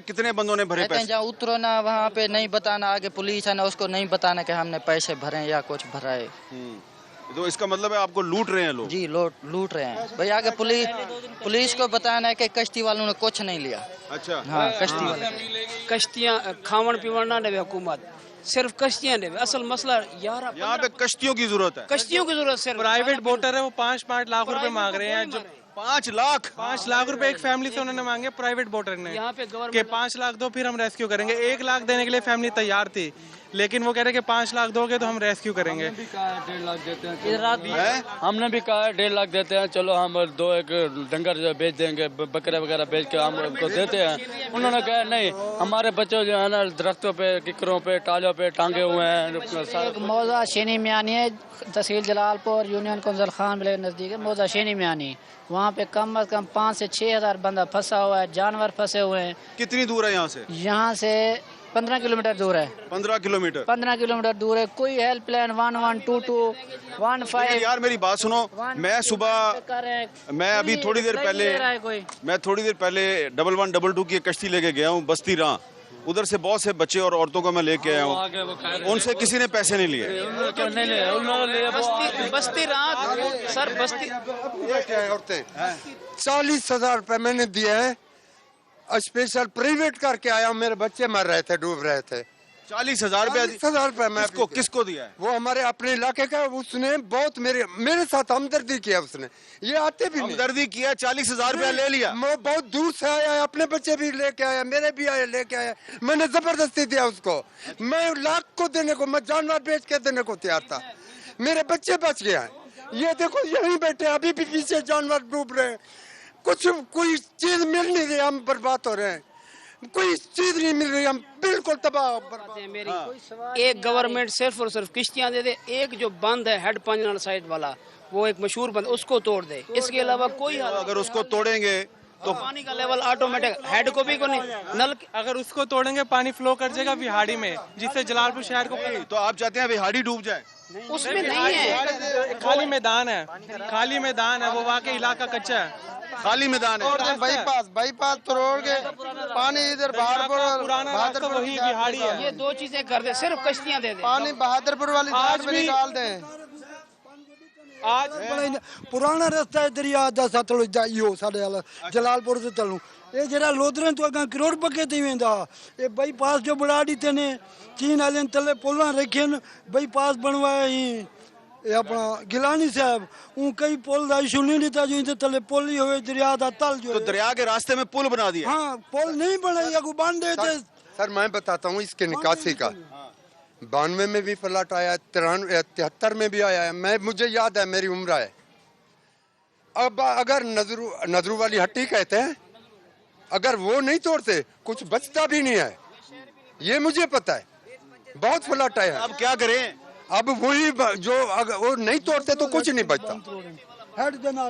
कितने बंदों ने भरे पैसे? जहाँ उतरो ना वहाँ पे नहीं बताना, आगे पुलिस है ना, उसको नहीं बताना कि हमने पैसे भरे या कुछ भरा है। तो इसका मतलब है आपको लूट रहे हैं लोग? जी लूट रहे हैं भाई। आगे पुलिस को बताना है कि कश्ती वालों ने कुछ नहीं लिया। अच्छा, हाँ, कश्ती वाले कश्तियाँ खावन पीवन ना देवे हुकूमत, सिर्फ कश्तियाँ देवे। असल मसला यार, यहाँ पे कश्तियों की जरूरत है। कश्तियों की जरूरत सिर्फ। प्राइवेट बोटर है, वो 5-5 लाख रुपए मांग रहे हैं। जो 5 लाख 5 लाख रुपए एक फैमिली से उन्होंने मांगे प्राइवेट बोटर ने यहाँ पे कि 5 लाख दो फिर हम रेस्क्यू करेंगे। 1 लाख देने के लिए फैमिली तैयार थी, लेकिन वो कह रहे कि 5 लाख दोगे तो हम रेस्क्यू करेंगे। 1.5 लाख देते हैं, हमने भी कहा 1.5 लाख देते हैं, चलो हम 2-1 डंगर जो बेच देंगे, बकरे वगैरह बेच के हम उनको देते हैं। उन्होंने कहा नहीं, हमारे बच्चे जो है ना दरख्तों पे, किकरों पे, टालों पे टांगे हुए हैं। मौजा शेनी मियानी है, तहसील जलालपुर, यूनियन कौंसल खान बिले नज़दीक है मौजा शेनी मियानी। वहाँ पे कम अज कम 5 से 6 हज़ार बंदा फंसा हुआ है, जानवर फंसे हुए हैं। कितनी दूर है यहाँ से? यहाँ से 15 किलोमीटर दूर है। 15 किलोमीटर? 15 किलोमीटर दूर है। कोई हेल्पलाइन 1122 15। यार मेरी बात सुनो, मैं अभी थोड़ी देर पहले 1122 की कश्ती लेके गया हूँ बस्ती राह। उधर से बहुत से बच्चे और औरतों को मैं लेके आया हूँ, उनसे किसी ने पैसे नहीं लिए। बस्ती रात सर, बस्ती क्या है औरतें? 40,000 रुपए मैंने दिए हैं, स्पेशल प्राइवेट करके आया हूँ। मेरे बच्चे मर रहे थे, डूब रहे थे। 40,000 रुपए? 40,000 रुपए मैं किसको दिया है? वो हमारे अपने इलाके का, उसने बहुत मेरे साथ हमदर्दी किया। उसने ये आते भी हमदर्दी किया, 40,000 रुपया ले लिया। वो बहुत दूर से आया है, अपने बच्चे भी लेके आया, मेरे भी आए लेके आया। मैंने जबरदस्ती दिया उसको। मैं लाख को देने को, मैं जानवर बेच के देने को तैयार था। मेरे बच्चे बच गया। ये देखो यहीं बैठे, अभी भी पीछे जानवर डूब रहे हैं। कोई चीज मिल नहीं रही, हम बर्बाद हो रहे हैं। कोई चीज नहीं मिल रही, हम बिल्कुल तबाह। एक गवर्नमेंट सिर्फ और सिर्फ किश्तियाँ दे दे। एक जो बंद है हेड पंजनाल साइड वाला, वो एक मशहूर बंद, उसको तोड़ दे। इसके अलावा कोई अगर उसको तोड़ेंगे तो पानी का लेवल ऑटोमेटिक, हेड को भी नल, अगर उसको तोड़ेंगे पानी फ्लो कर जाएगा बिहाड़ी में, जिससे जलालपुर शहर को। तो आप चाहते हैं बिहाड़ी डूब जाए? उसमें नहीं है, खाली मैदान है, खाली मैदान है, वो वाकई इलाका कच्चा है, खाली मैदान है। बाईपास तोड़ के पानी इधर बहादुरपुर वही बिहाड़ी है। ये 2 चीजें कर दे, सिर्फ कश्तियाँ दे दे। पानी बहादुरपुर वाली आज भी निकाल दें। आज पुराना रास्ता है दरिया दा सतलुज दा इहो साडे वाला जलालपुर से तलू ये जरा लोधरन तो अगा करोड़ पके थी वेंदा। ये बाईपास जो बड़ा ॾीते ने चीन वाले तले पुलां रखे बाईपास बनवाया ही ये अपना गिलानी साहब ऊ कई पुल दा इशू नहीं ॾिता जो इते तले पुल ही होवे दरिया दा तल जो। तो दरिया के रास्ते में पुल बना दिया? हाँ, पुल नहीं बनाई, अगू बांधे थे। सर मैं बताता हूँ इसके निकासी का। 92 में भी फ्लड आया, 73 में भी आया है। मुझे याद है, मेरी उम्र है। अब अगर नजरू वाली हट्टी कहते हैं, अगर वो नहीं तोड़ते कुछ बचता भी नहीं है, ये मुझे पता है। बहुत फ्लड आया। अब क्या करें? अब वही जो अगर वो नहीं तोड़ते तो कुछ नहीं बचता।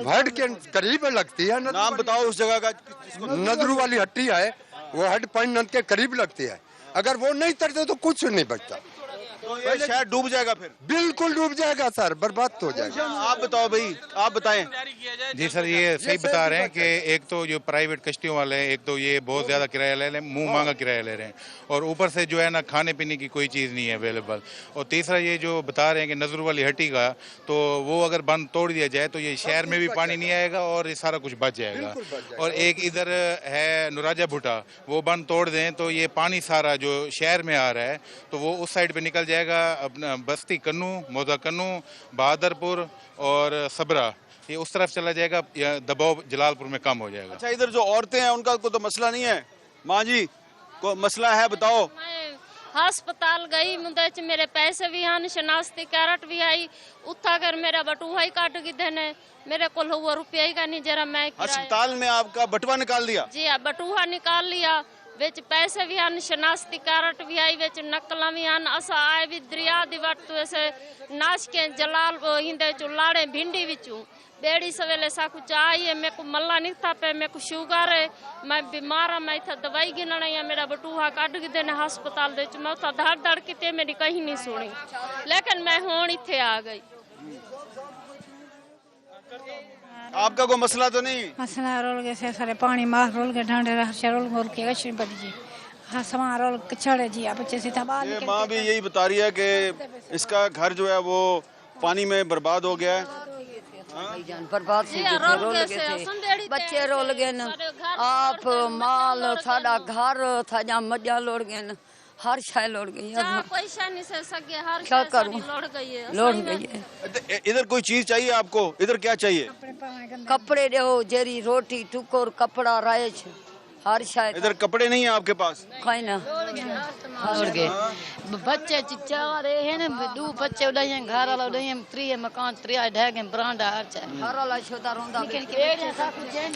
हेड के करीब लगती है। नाम बताओ उस जगह का। नजरू वाली हट्टी है, वो हेड पॉइंट के करीब लगती है। अगर वो नहीं तोड़ते तो कुछ नहीं बचता। तो ये शायद डूब जाएगा फिर? बिल्कुल डूब जाएगा सर, बर्बाद हो जाएगा। आप बताओ भाई, आप बताएं। जी सर, ये सही बता रहे हैं कि एक तो जो प्राइवेट कश्तियों वाले हैं, एक तो ये बहुत ज़्यादा किराया ले रहे हैं, मुंह मांगा किराया ले रहे हैं, और ऊपर से जो है ना खाने पीने की कोई चीज़ नहीं है अवेलेबल। और तीसरा ये जो बता रहे हैं कि नजरू वाली हट्टी का, तो वो अगर बंद तोड़ दिया जाए तो ये शहर में भी पानी नहीं आएगा और ये सारा कुछ बच जाएगा। और एक इधर है नुराजा भुट्टा, वो बंद तोड़ दें तो ये पानी सारा जो शहर में आ रहा है तो वो उस साइड पर निकल जाएगा, अपना बस्ती कन्नू, मौजा कन्नू, बहादुरपुर और सबरा, ये उस तरफ चला जाएगा। या दबाव जलालपुर में कम हो जाएगा। अच्छा, इधर जो औरतें हैं उनका को तो मसला नहीं है? माँ जी को मसला है, बताओ। हस्पताल गई, मुझे मेरे पैसे भी हैं, शनाख्ती कार्ड भी आई, उठा कर मेरा बटुआ ही काट के देने, मेरे को हुआ रुपया ही का नहीं। जरा मैं अस्पताल में आपका बटुआ निकाल दिया? जी हाँ, बटुआ निकाल लिया, विच पैसे भी हैं, शनाख्ती कार्ड भी आई, विच नकल भी हैं। असा आए भी दरिया दी वट ऐसे नाश के जलाल हिंदे चो लाड़े भिंडी विचू बेड़ी सवेले साकू चाय है, मेरे को मल्ला निकता पे, मेरे को शुगर है, मैं बीमार हाँ, मैं इतना दवाई गिनना है, मेरा बटूहा काट के देने हस्पताल दे, मैं उतना धड़ धड़ के मेरी कहीं नहीं सुनी, लेकिन मैं होन इत्थे आ गई। आपका कोई मसला तो नहीं? मसला रोल गए से सारे पानी मार रोल के ढांडे रहा रोल गोल के गश्री पड़ी जी, हाँ सामान रोल कचड़े जी, आप बच्चे से तबाह। ये माँ भी यही बता रही है कि इसका घर जो है वो पानी में बर्बाद हो गया है। बर्बाद से रोल गए थे, बच्चे रोल गए न, आप माल साडा घर था मजा लोड़ गए न, हर शाय लोड़ गई है, कोई शाय नहीं से सके, हर क्या करूं, लोड़ गई है। इधर कोई चीज चाहिए आपको? इधर क्या चाहिए? कपड़े दो, जेरी रोटी टुकुर कपड़ा राइस हर शाय। इधर कपड़े नहीं है आपके पास? कहीं ना लोड़ गए बच्चे चिच्चा रहे हैं ना, दो बच्चे उड़ाए घर वाला उड़ाए, त्रिय मकान त्रिया ढह गए, बरांडा हर चाहे घर वाला छोटा रोंदा।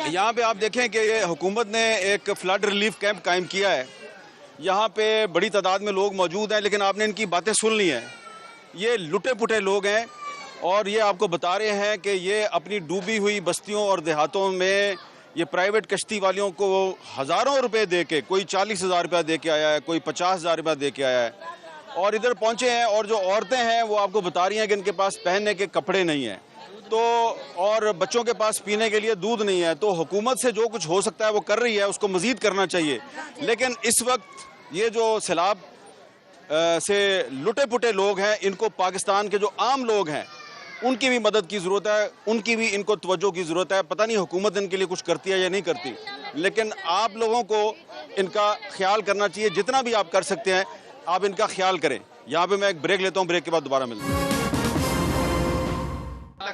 यहाँ पे आप देखें कि ये हुकूमत ने एक फ्लड रिलीफ कैंप कायम किया है। यहाँ पे बड़ी तादाद में लोग मौजूद हैं, लेकिन आपने इनकी बातें सुन ली हैं। ये लुटे पुटे लोग हैं और ये आपको बता रहे हैं कि ये अपनी डूबी हुई बस्तियों और देहातों में ये प्राइवेट कश्ती वालियों को हज़ारों रुपए दे के, कोई 40,000 रुपया दे के आया है, कोई 50,000 रुपया दे के आया है और इधर पहुँचे हैं। और जो औरतें हैं वो आपको बता रही हैं कि इनके पास पहनने के कपड़े नहीं हैं, तो और बच्चों के पास पीने के लिए दूध नहीं है। तो हुकूमत से जो कुछ हो सकता है वो कर रही है, उसको मज़ीद करना चाहिए। लेकिन इस वक्त ये जो सैलाब से लुटे पुटे लोग हैं, इनको पाकिस्तान के जो आम लोग हैं उनकी भी मदद की ज़रूरत है, उनकी भी इनको तवज्जो की ज़रूरत है। पता नहीं हुकूमत इनके लिए कुछ करती है या नहीं करती, लेकिन आप लोगों को इनका ख्याल करना चाहिए। जितना भी आप कर सकते हैं आप इनका ख्याल करें। यहाँ पे मैं एक ब्रेक लेता हूँ, ब्रेक के बाद दोबारा मिलते हैं।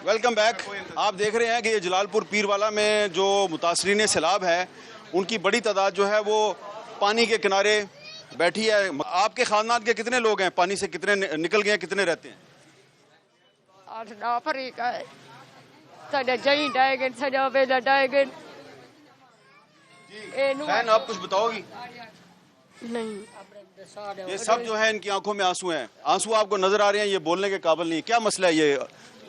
Welcome back. आप देख रहे हैं कि ये जलालपुर पीरवाला में जो मुतासरीन सैलाब है उनकी बड़ी तादाद जो है वो पानी के किनारे बैठी है। आपके खानदान के कितने लोग हैं? पानी से कितने निकल गए हैं, कितने रहते हैं? 8-9 फरीक है, साडा जई डायगन साडा बेला डायगन। बहन आप कुछ बताओगी? नहीं, ये सब जो है इनकी आंखों में आंसू हैं। आंसू आपको नजर आ रहे हैं, ये बोलने के काबिल नहीं। क्या मसला है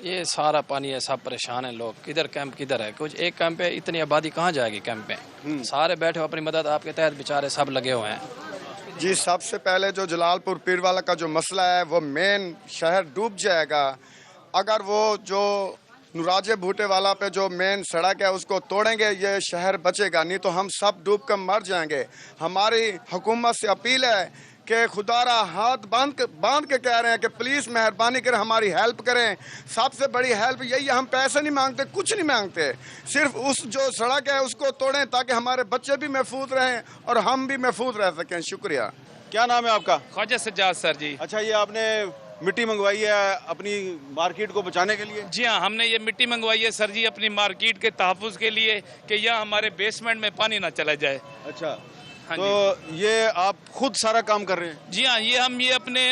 ये सारा पानी है, सब परेशान है लोग। किधर कैंप किधर है? कुछ एक कैंप पे इतनी आबादी कहाँ जाएगी कैंप में? सारे बैठे हो अपनी मदद आपके तहत, बेचारे सब लगे हुए हैं। जी सबसे पहले जो जलालपुर पीरवाला का जो मसला है वो मेन शहर डूब जाएगा। अगर वो जो नुराजे भूटे वाला पे जो मेन सड़क है उसको तोड़ेंगे ये शहर बचेगा, नहीं तो हम सब डूब कर मर जाएंगे। हमारी हुकूमत से अपील है कि खुदारा हाथ बांध के कह रहे हैं कि प्लीज़ मेहरबानी कर हमारी हेल्प करें। सबसे बड़ी हेल्प यही है, हम पैसे नहीं मांगते, कुछ नहीं मांगते, सिर्फ उस जो सड़क है उसको तोड़ें ताकि हमारे बच्चे भी महफूज रहें और हम भी महफूज रह सकें। शुक्रिया। क्या नाम है आपका? ख्वाजा सज्जाद सर जी। अच्छा, ये आपने मिट्टी मंगवाई है अपनी मार्केट को बचाने के लिए? जी हाँ, हमने ये मिट्टी मंगवाई है सर जी अपनी मार्केट के तहफ़्फ़ुज़ के लिए कि यहाँ हमारे बेसमेंट में पानी ना चला जाए। अच्छा, तो ये आप खुद सारा काम कर रहे हैं? जी हाँ, ये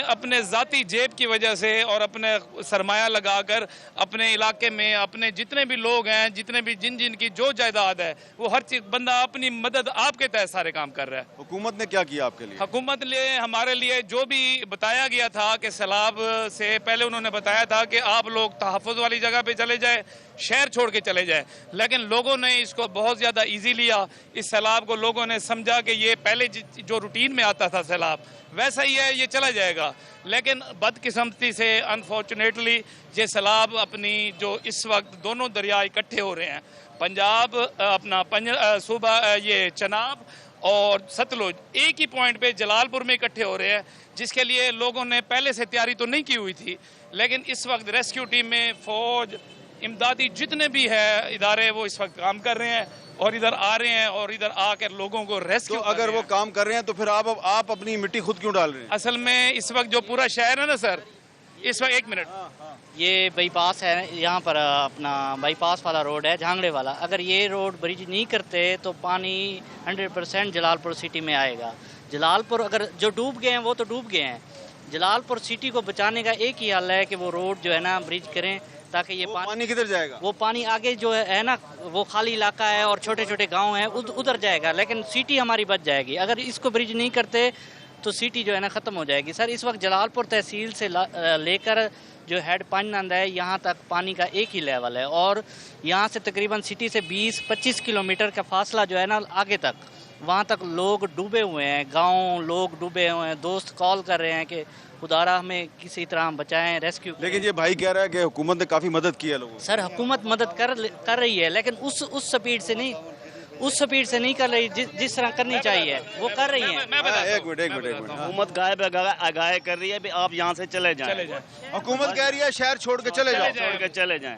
अपने ज़ाती जेब की वजह से और अपने सरमाया लगाकर अपने इलाके में अपने जितने भी लोग हैं, जितने भी जिन की जो जायदाद है वो हर चीज बंदा अपनी मदद आपके तहत सारे काम कर रहा है। हुकूमत ने क्या किया आपके लिए? हुकूमत ने हमारे लिए जो भी बताया गया था कि सैलाब से पहले उन्होंने बताया था कि आप लोग तहफ़्फ़ुज़ वाली जगह पे चले जाए, शहर छोड़ के चले जाए, लेकिन लोगों ने इसको बहुत ज़्यादा ईजी लिया। इस सैलाब को लोगों ने समझा कि ये पहले जो रूटीन में आता था सैलाब वैसा ही है, ये चला जाएगा। लेकिन बदकिस्मती से अनफॉर्चुनेटली ये सैलाब अपनी जो इस वक्त दोनों दरिया इकट्ठे हो रहे हैं, पंजाब अपना सूबा ये चनाब और सतलुज एक ही पॉइंट पे जलालपुर में इकट्ठे हो रहे हैं, जिसके लिए लोगों ने पहले से तैयारी तो नहीं की हुई थी। लेकिन इस वक्त रेस्क्यू टीम में फौज, इमदादी जितने भी है इदारे वो इस वक्त काम कर रहे हैं और इधर आ रहे हैं और इधर आकर लोगों को रेस्क्यू। तो अगर वो काम कर रहे हैं तो फिर आप अपनी मिट्टी खुद क्यों डाल रहे हैं? असल में इस वक्त जो पूरा शहर है ना सर, इस वक्त एक मिनट, ये बाईपास है, यहाँ पर अपना बाईपास वाला रोड है झांगड़े वाला। अगर ये रोड ब्रिज नहीं करते तो पानी 100% जलालपुर सिटी में आएगा। जलालपुर अगर जो डूब गए हैं वो तो डूब गए हैं, जलालपुर सिटी को बचाने का एक ही हल है कि वो रोड जो है ना ब्रिज करें, ताकि ये पानी किधर जाएगा? वो पानी आगे जो है ना वो खाली इलाका है और छोटे छोटे गांव हैं उधर जाएगा, लेकिन सिटी हमारी बच जाएगी। अगर इसको ब्रिज नहीं करते تو سٹی جو ہے نا ختم ہو جائے گی. سر اس وقت جلال پور تحصیل سے لے کر جو ہیڈ پانینند ہے یہاں تک پانی کا ایک ہی لیول ہے, اور یہاں سے تقریباً سٹی سے 20-25 کلومیٹر کا فاصلہ جو ہے نا آگے تک, وہاں تک لوگ ڈوبے ہوئے ہیں, گاؤں لوگ ڈوبے ہوئے ہیں. دوست کال کر رہے ہیں کہ خدارا ہمیں کسی طرح بچائیں, ریسکیو. لیکن یہ بھائی کہہ رہا ہے کہ حکومت نے کافی مدد کی ہے لوگوں کی. سر حکومت مدد کر رہی ہے, لیکن اس سپیڈ سے نہیں کر رہی جس طرح کرنی چاہیے, وہ کر رہی ہیں. ایک منٹ حکومت گائے کر رہی ہے آپ یہاں سے چلے جائیں. حکومت کہہ رہی ہے شہر چھوڑ کے چلے جائیں.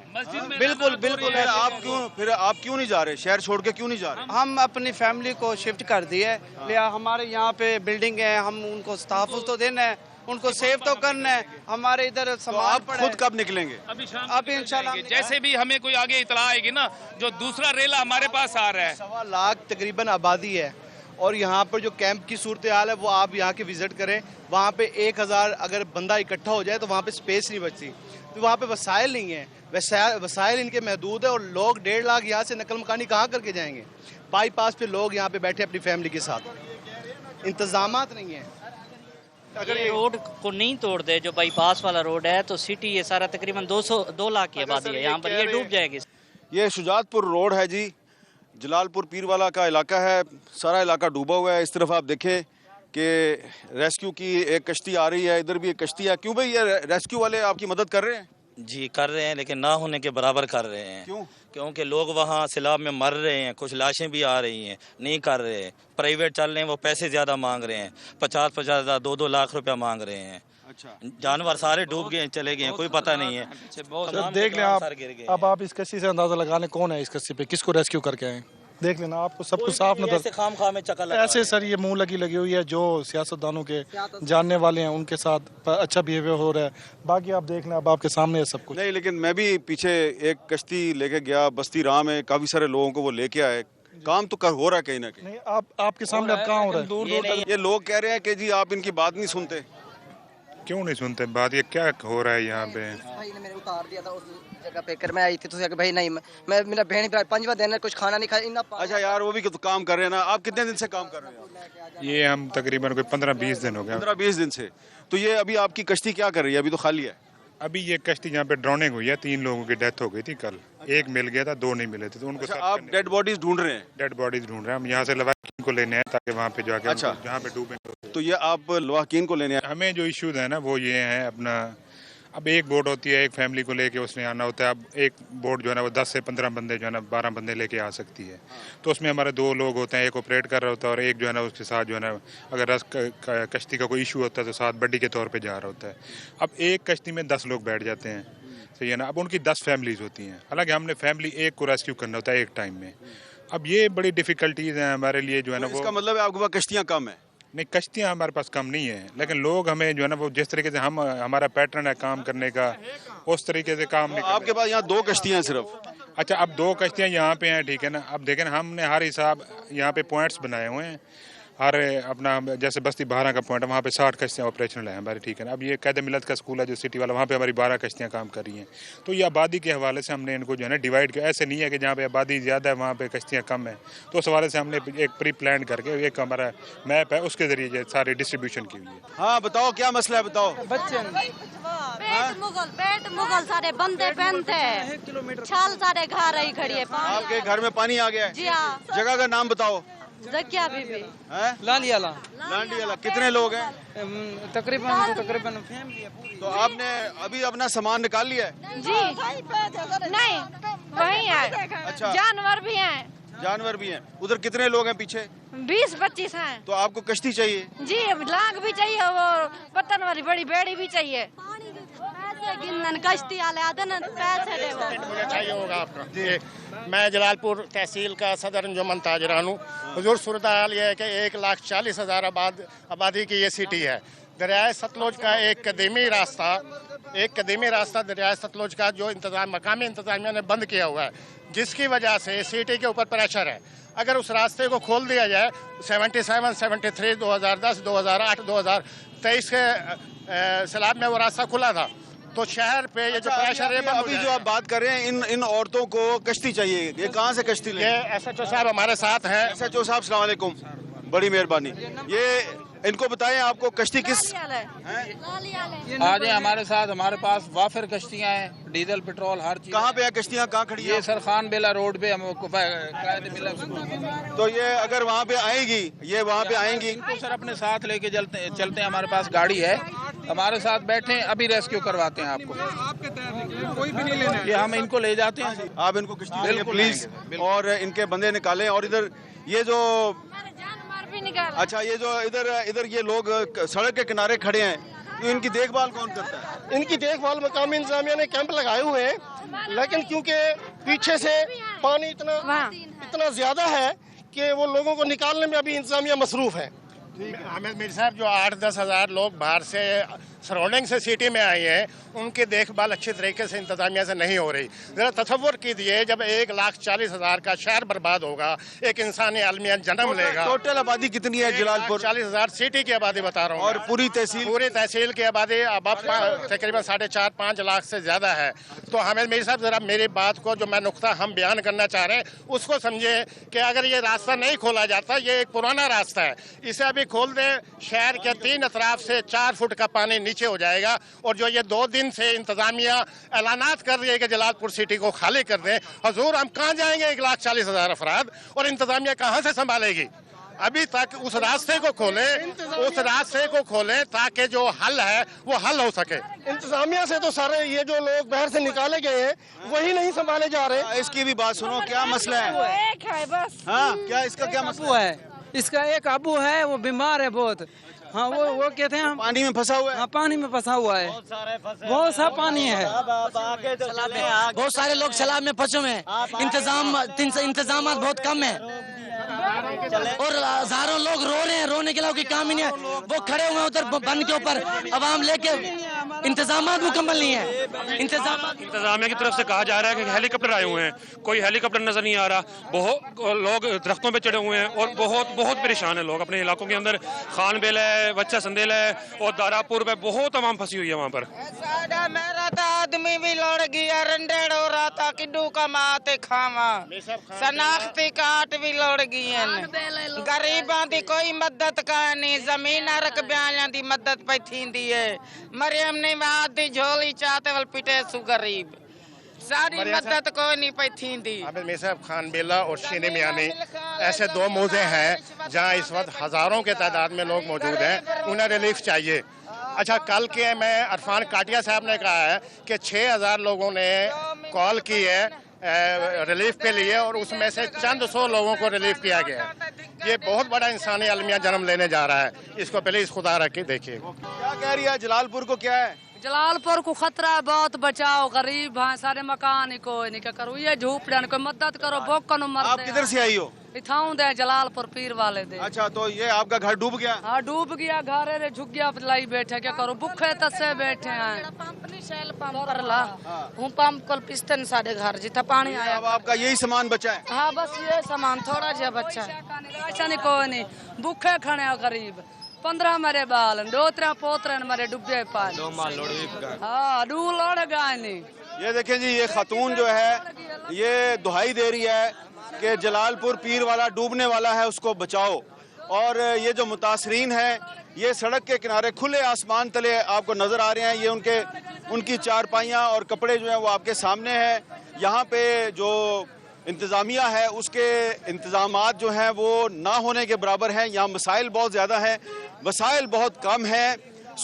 بالکل پھر آپ کیوں نہیں جا رہے, شہر چھوڑ کے کیوں نہیں جا رہے؟ ہم اپنی فیملی کو شفٹ کر دیے, لیا ہمارے یہاں پہ بلڈنگ ہے, ہم ان کو تحفظ تو دینا ہے, ان کو سیو تو کرنا ہے. ہمارے ادھر سامان پڑا ہے. خود کب نکلیں گے؟ اب انشاءاللہ جیسے بھی ہمیں کوئی آگے اطلاع آئے گی نا, جو دوسرا ریلا ہمارے پاس آ رہا ہے. 1.25 لاکھ تقریباً آبادی ہے, اور یہاں پر جو کیمپ کی صورتحال ہے وہ آپ یہاں کے وزٹ کریں. وہاں پہ 1000 اگر بندہ اکٹھا ہو جائے تو وہاں پہ سپیس نہیں بچتی, تو وہاں پہ وسائل نہیں ہیں. وسائل ان کے محدود ہے, اور لوگ 1.5 لاکھ یہاں سے نقل مکانی کہاں کر کے جائیں گے؟ بائی پاس پہ لوگ یہاں پہ بیٹھے اپنی فیملی کے ساتھ, انتظامات نہیں ہیں. اگر یہ روڈ کو نہیں توڑ دے, جو بائی پاس والا روڈ ہے, تو سٹی یہ سارا تقریباً 2 لاکھ کی آبادی ہے یہاں پر, یہ ڈوب جائے گی. یہ شجاعت پور روڈ ہے جی, جلال پور پیر والا کا علاقہ ہے, سارا علاقہ ڈوبا ہوا ہے. اس طرف آپ دیکھیں کہ ریسکیو کی ایک کشتی آ رہی ہے, ادھر بھی ایک کشتی ہے. کیوں بھائی یہ ریسکیو والے آپ کی مدد کر رہے ہیں؟ جی کر رہے ہیں, لیکن نہ ہونے کے برابر کر رہے ہیں. کیوں؟ کیونکہ لوگ وہاں سیلاب میں مر رہے ہیں, کچھ لاشیں بھی آ رہی ہیں, نہیں کر رہے ہیں. پرائیویٹ چل رہے ہیں, وہ پیسے زیادہ مانگ رہے ہیں, 50,000 2-2 لاکھ روپیہ مانگ رہے ہیں. جانور سارے ڈوب گئے, چلے گئے, کوئی پتہ نہیں ہے. دیکھ لیں اب آپ اس کشتی سے اندازہ لگا لیں کون ہے اس کشتی پہ, کس کو ریسکیو کر کے آئے. دیکھ لینا آپ کو سب کچھ صاف نظر. ایسے سر یہ منہ لگی ہوئی ہے, جو سیاستدانوں کے جاننے والے ہیں ان کے ساتھ اچھا بیہیویئر ہو رہا ہے. باقی آپ دیکھ لیں, اب آپ کے سامنے ہے سب کچھ. نہیں, لیکن میں بھی پیچھے ایک کشتی لے کے گیا بستی راہ میں, کافی سارے لوگوں کو وہ لے کے آئے. کام تو ہو رہا ہے کہیں نہ کہیں. نہیں, آپ کے سامنے اب کہاں ہو رہا ہے. یہ لوگ کہہ رہے ہیں کہ جی آپ ان کی بات نہیں سنتے. کیوں نہیں سنتے بات, یہ کیا ہو رہا ہے یہاں پہ. بھائی نے میرے اتار دیا تھا اس جگہ پہ کر, میں آئی تھی تو بھائی نہیں, میں میرا بہن 5واں دن ہے, کچھ کھانا نہیں کھایا. اچھا یار, وہ بھی کام کر رہے ہیں نا. آپ کتنے دن سے کام کر رہے ہیں؟ یہ ہم تقریباً کوئی 15-20 دن ہو گیا. 15-20 دن سے. تو یہ ابھی آپ کی کشتی کیا کر رہی ہے؟ ابھی تو خالی ہے. ابھی یہ کشتی یہاں پہ ڈراؤننگ ہوئی ہے, 3 لوگوں کی ڈیتھ ہو گئی تھی کل. ایک مل گیا تھا, 2 نہیں ملے تھے, تو ان کو آپ ڈیڈ باڈیز ڈھونڈ رہے ہیں؟ ڈیڈ باڈیز ڈھونڈ رہے ہیں ہم, یہاں سے لواحقین کو لینے ہیں تاکہ وہاں پہ جا کے جہاں پہ ڈوبیں. تو یہ آپ لواحقین کو لینے ہیں؟ ہمیں جو ایشوز ہیں نا وہ یہ ہیں اپنا, اب ایک بوٹ ہوتی ہے, ایک فیملی کو لے کے اس میں آنا ہوتا ہے. اب ایک بوٹ جو ہے نا وہ 10 سے 15 بندے جو ہے نا 12 بندے لے کے آ سکتی ہے. تو اس میں ہمارے 2 لوگ ہوتے ہیں, ایک آپریٹ کر رہا ہوتا ہے اور ایک جو ہے نا اس کے ساتھ جو ہے نا اگر کشتی کا کوئی ایشو ہوتا ہے تو ساتھ بڈی کے طور پہ جا رہا ہوتا ہے. اب ایک کشتی میں 10 لوگ بیٹھ جاتے ہیں, صحیح ہے نا. اب ان کی 10 فیملیز ہوتی ہیں, حالانکہ ہم نے فیملی ایک کو ریسکیو کرنا ہوتا ہے ایک ٹائم میں. اب یہ بڑی ڈیفیکلٹیز ہیں ہمارے لیے جو ہے نا. اس کا مطلب ہے آپ کے پاس کشتیاں کم ہیں؟ نہیں, کشتیاں ہمارے پاس کم نہیں ہیں, لیکن لوگ ہمیں جو ہے نا وہ جس طریقے سے ہمارا پیٹرن ہے کام کرنے کا, اس طریقے سے کام نہیں. آپ کے پاس یہاں 2 کشتیاں صرف؟ اچھا, اب 2 کشتیاں یہاں پہ ہیں, ٹھیک ہے نا. اب دیکھیں ہم نے ہر حساب یہاں پہ پوائنٹس بنائے ہوئے ہیں, ہر اپنا جیسے بستی 12 کا پوائنٹ ہے, وہاں پہ 60 کشتیاں آپریشنل ہیں ہماری, ٹھیک ہے نا. اب یہ قید ملت کا اسکول ہے جو سٹی والا, وہاں پہ ہماری 12 کشتیاں کام کر رہی ہیں. تو یہ آبادی کے حوالے سے ہم نے ان کو جو ہے نا ڈیوائڈ کیا. ایسے نہیں ہے کہ جہاں پہ آبادی زیادہ ہے وہاں پہ کشتیاں کم ہیں, تو اس حوالے سے ہم نے ایک پری پلان کر کے ایک ہمارا میپ ہے, اس کے ذریعے ساری ڈسٹریبیوشن کی ہوئی ہے. ہاں بتاؤ کیا مسئلہ ہے, بتاؤ. پیٹ مغل سارے بندے پہنتے چھال سارے گھر ہی کھڑی ہے. آپ کے گھر میں پانی آ گیا ہے؟ جی ہاں. جگہ کا نام بتاؤ. زکیہ بی بی. لانڈیالہ. لانڈیالہ. کتنے لوگ ہیں؟ تقریباً. تو آپ نے ابھی اپنا سامان نکال لیا ہے؟ جی نہیں, وہی ہے. اچھا, جانور بھی ہیں. جانور بھی ہیں. ادھر کتنے لوگ ہیں پیچھے؟ 20-25 ہیں. تو آپ کو کشتی چاہیے؟ جی, لانگ بھی چاہیے اور پتن والی بڑی بیڑی بھی چاہیے. کشتی چاہیے ہوگا آپ کا. جی, میں جلال پور تحصیل کا صدر انجمن تاجران ہوں. حضور صورتحال یہ ہے کہ 1,40,000 آبادی کی یہ سٹی ہے. دریائے ستلج کا ایک قدیمی راستہ دریائے ستلج کا جو مقامی انتظامیہ نے بند کیا ہوا ہے, جس کی وجہ سے سٹی کے اوپر پریشر ہے. اگر اس راستے کو کھول دیا جائے 77, 73, 2010, 2008, 2023 کے سیلاب میں وہ راستہ کھلا تھا, تو شہر پہ یہ جو پریشر ہے. ابھی جو آپ بات کر رہے ہیں ان عورتوں کو کشتی چاہیے, یہ کہاں سے کشتی لیں؟ یہ ایس ایچ او صاحب ہمارے ساتھ ہیں. ایس ایچ او صاحب السلام علیکم, بڑی مہربانی. ان کو بتائیں آپ کو کشتی کس آ جائیں ہمارے ساتھ. ہمارے پاس وافر کشتیاں ہیں, ڈیزل پیٹرول ہر چیز. کہاں پہ ہے کشتیاں, کہاں کھڑی ہیں؟ یہ سر خان بیلا روڈ پہ ہم کو کرایہ پہ ملا. تو یہ اگر وہاں پہ آئیں گی, یہ وہاں پہ آئیں گی ان کو سر اپنے ساتھ لے کے چلتے ہیں. ہمارے پاس گاڑی ہے, ہمارے ساتھ بیٹھے ابھی ریسکیو کرواتے ہیں آپ کو. کوئی بھی نہیں لینا, یہ ہم ان کو لے جاتے ہیں. آپ ان کو کشتی لے پلیز, اور ان کے بندے نکالیں. اور ادھر یہ جو اچھا یہ جو ادھر یہ لوگ سڑک کے کنارے کھڑے ہیں, تو ان کی دیکھ بھال کون کرتا ہے؟ ان کی دیکھ بھال مقامی انتظامیہ نے کیمپ لگائے ہوئے ہیں, لیکن کیونکہ پیچھے سے پانی اتنا زیادہ ہے کہ وہ لوگوں کو نکالنے میں ابھی انتظامیہ مصروف ہے. حامد میر صاحب, جو 8-10 ہزار لوگ باہر سے سراؤنڈنگ سے سٹی میں آئے ہیں, ان کی دیکھ بھال اچھی طریقے سے انتظامیہ سے نہیں ہو رہی. ذرا تصور کیجیے, جب 1,40,000 کا شہر برباد ہوگا, ایک انسانی عالمیہ جنم لے گا. ٹوٹل آبادی کتنی ہے جلال پور؟ 40,000 سٹی کی آبادی بتا رہا ہوں. اور پوری تحصیل کی آبادی اب تقریباً 4.5-5 لاکھ سے زیادہ ہے. تو حامد میر صاحب, ذرا میری بات کو, جو میں نقطہ ہم بیان کرنا چاہ رہے ہیں, اس کو سمجھے کہ اگر یہ راستہ نہیں کھولا جاتا, یہ ایک پرانا راستہ ہے, اسے ابھی کھول دیں, شہر کے 3 اطراف سے 4 فٹ کا پانی نیچے ہو جائے گا. اور جو یہ 2 دن سے انتظامیہ اعلانات کر رہی ہے کہ جلال پور سٹی کو خالی کر دیں, حضور ہم کہاں جائیں گے 1,40,000 افراد, اور انتظامیہ کہاں سے سنبھالے گی؟ ابھی تک اس راستے کو کھولیں تاکہ جو حل ہے وہ حل ہو سکے. انتظامیہ سے تو سارے یہ جو لوگ باہر سے نکالے گئے ہیں وہی نہیں سنبھالے جا رہے. اس کی بھی بات سنو, کیا مسئلہ ہے؟ ایک ہے بس. ہاں, کیا اس کا کیا مسئلہ ہے؟ اس کا ایک ابو ہے, وہ بیمار ہے بہت. ہاں, وہ کہتے ہیں پانی میں پھنسا ہوا ہے. ہاں, پانی میں پھنسا ہوا ہے, بہت سا پانی ہے. بہت سارے لوگ سیلاب میں پھنسے ہوئے ہیں, انتظامات بہت کم ہیں, اور ہزاروں لوگ رو رہے ہیں. رونے کے علاوہ کوئی کام ہی نہیں ہے. وہ کھڑے ہوئے ہیں ادھر بند کے اوپر, عوام لے کے, انتظامات مکمل نہیں ہے. انتظامیہ کی طرف سے کہا جا رہا ہے کہ ہیلی کاپٹر آئے ہوئے ہیں, کوئی ہیلی کاپٹر نظر نہیں آ رہا. بہت لوگ درختوں پہ چڑھے ہوئے ہیں اور بہت پریشان ہیں لوگ اپنے علاقوں کے اندر. خان بیل ہے, بچہ سندیل ہے, اور دارا پور پہ بہت عوام پھنسی ہوئی ہے وہاں پر. میرا تو آدمی بھی لڑ گیا, رنڈیڑ ہو رہا تھا, کڈو کماتے کھاوا, شناختی کارڈ بھی لڑ گئی ہیں. غریباں دی کوئی مدد نہیں, زمین رقبیاں دی مدد پہ تھیندی ہے. مریم نے واد دی جھولی چاہتے ول پٹے سو غریب, ساری مدد کوئی نہیں پہ تھیندی. حامد میر صاحب, خان بیلا اور شینی میانی ایسے 2 موزے ہیں جہاں اس وقت ہزاروں کے تعداد میں لوگ موجود ہیں, انہیں ریلیف چاہیے. اچھا, کل کے میں عرفان کاٹیا صاحب نے کہا ہے کہ 6,000 لوگوں نے کال کی ہے ریلیف کے لیے, اور اس میں سے چند 100 لوگوں کو ریلیف کیا گیا ہے. یہ بہت بڑا انسانی عالمیہ جنم لینے جا رہا ہے. اس کو پہلے خدا رکھ کے دیکھیے. کیا کہہ رہی ہے جلال پور کو, کیا ہے؟ جلال پور کو خطرہ ہے بہت, بچاؤ. غریب ہیں سارے, مکان ہی کوئی نہیں, کیا کرو یہ جھوپڑیاں, کوئی مدد کرو. بوکن مرتے. آپ کدھر سے آئی ہو؟ اتھاؤں دے جلال پور پیر والے دے. اچھا, تو یہ آپ کا گھر ڈوب گیا؟ ہاں, ڈوب گیا. گھر جھک گیا, لائی بیٹھے, کیا کرو, بکھے تسے بیٹھے ہیں. پمپ کل پستن ساڑے گھر جتنا پانی آیا. اب آپ کا یہی سامان بچا ہے؟ ہاں, بس یہ سامان تھوڑا جہا بچا ہے. ایسا نہیں, کوئی نہیں, بکھے کھڑے غریب. 15 مرے بال, 2-3 پوترے مرے ڈبے پانی. ہاں, 2 لوڑ گائے نہیں. یہ دیکھیں جی, یہ خاتون جو ہے یہ دہائی دے رہی ہے کہ جلال پور پیر والا ڈوبنے والا ہے, اس کو بچاؤ. اور یہ جو متاثرین ہیں یہ سڑک کے کنارے کھلے آسمان تلے آپ کو نظر آ رہے ہیں. یہ ان کی چارپائیاں اور کپڑے جو ہیں وہ آپ کے سامنے ہیں. یہاں پہ جو انتظامیہ ہے اس کے انتظامات جو ہیں وہ نہ ہونے کے برابر ہیں. یہاں مسائل بہت زیادہ ہیں, وسائل بہت کم ہیں.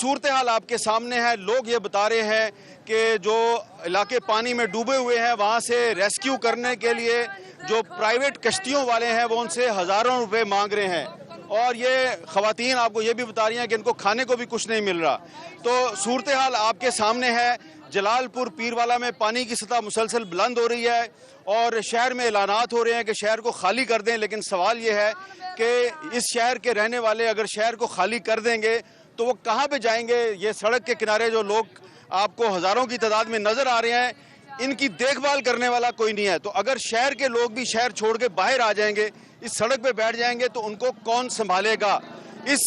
صورتحال آپ کے سامنے ہے. لوگ یہ بتا رہے ہیں کہ جو علاقے پانی میں ڈوبے ہوئے ہیں وہاں سے ریسکیو کرنے کے لیے جو پرائیویٹ کشتیوں والے ہیں وہ ان سے ہزاروں روپے مانگ رہے ہیں. اور یہ خواتین آپ کو یہ بھی بتا رہی ہیں کہ ان کو کھانے کو بھی کچھ نہیں مل رہا. تو صورتحال آپ کے سامنے ہے. جلال پور پیروالا میں پانی کی سطح مسلسل بلند ہو رہی ہے اور شہر میں اعلانات ہو رہے ہیں کہ شہر کو خالی کر دیں. لیکن سوال یہ ہے کہ اس شہر کے رہنے والے اگر شہر کو خالی کر دیں گے تو وہ کہاں پہ جائیں گے؟ یہ سڑک کے کنارے جو لوگ آپ کو ہزاروں کی تعداد میں نظر آ رہے ہیں, ان کی دیکھ بھال کرنے والا کوئی نہیں ہے. تو اگر شہر کے لوگ بھی شہر چھوڑ کے باہر آ جائیں گے, اس سڑک پہ بیٹھ جائیں گے, تو ان کو کون سنبھالے گا؟ اس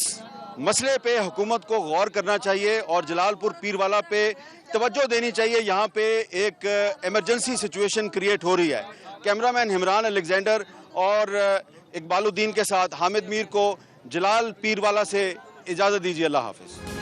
مسئلے پہ حکومت کو غور کرنا چاہیے اور جلال پور پیروالا پہ توجہ دینی چاہیے. یہاں پہ ایک ایمرجنسی سچویشن کریٹ ہو رہی ہے. کیمرامین ہمران الیگزینڈر اور اقبال الدین کے ساتھ حامد میر کو جلال پیروالا سے इजाज़त दीजिए, अल्लाह हाफिज़।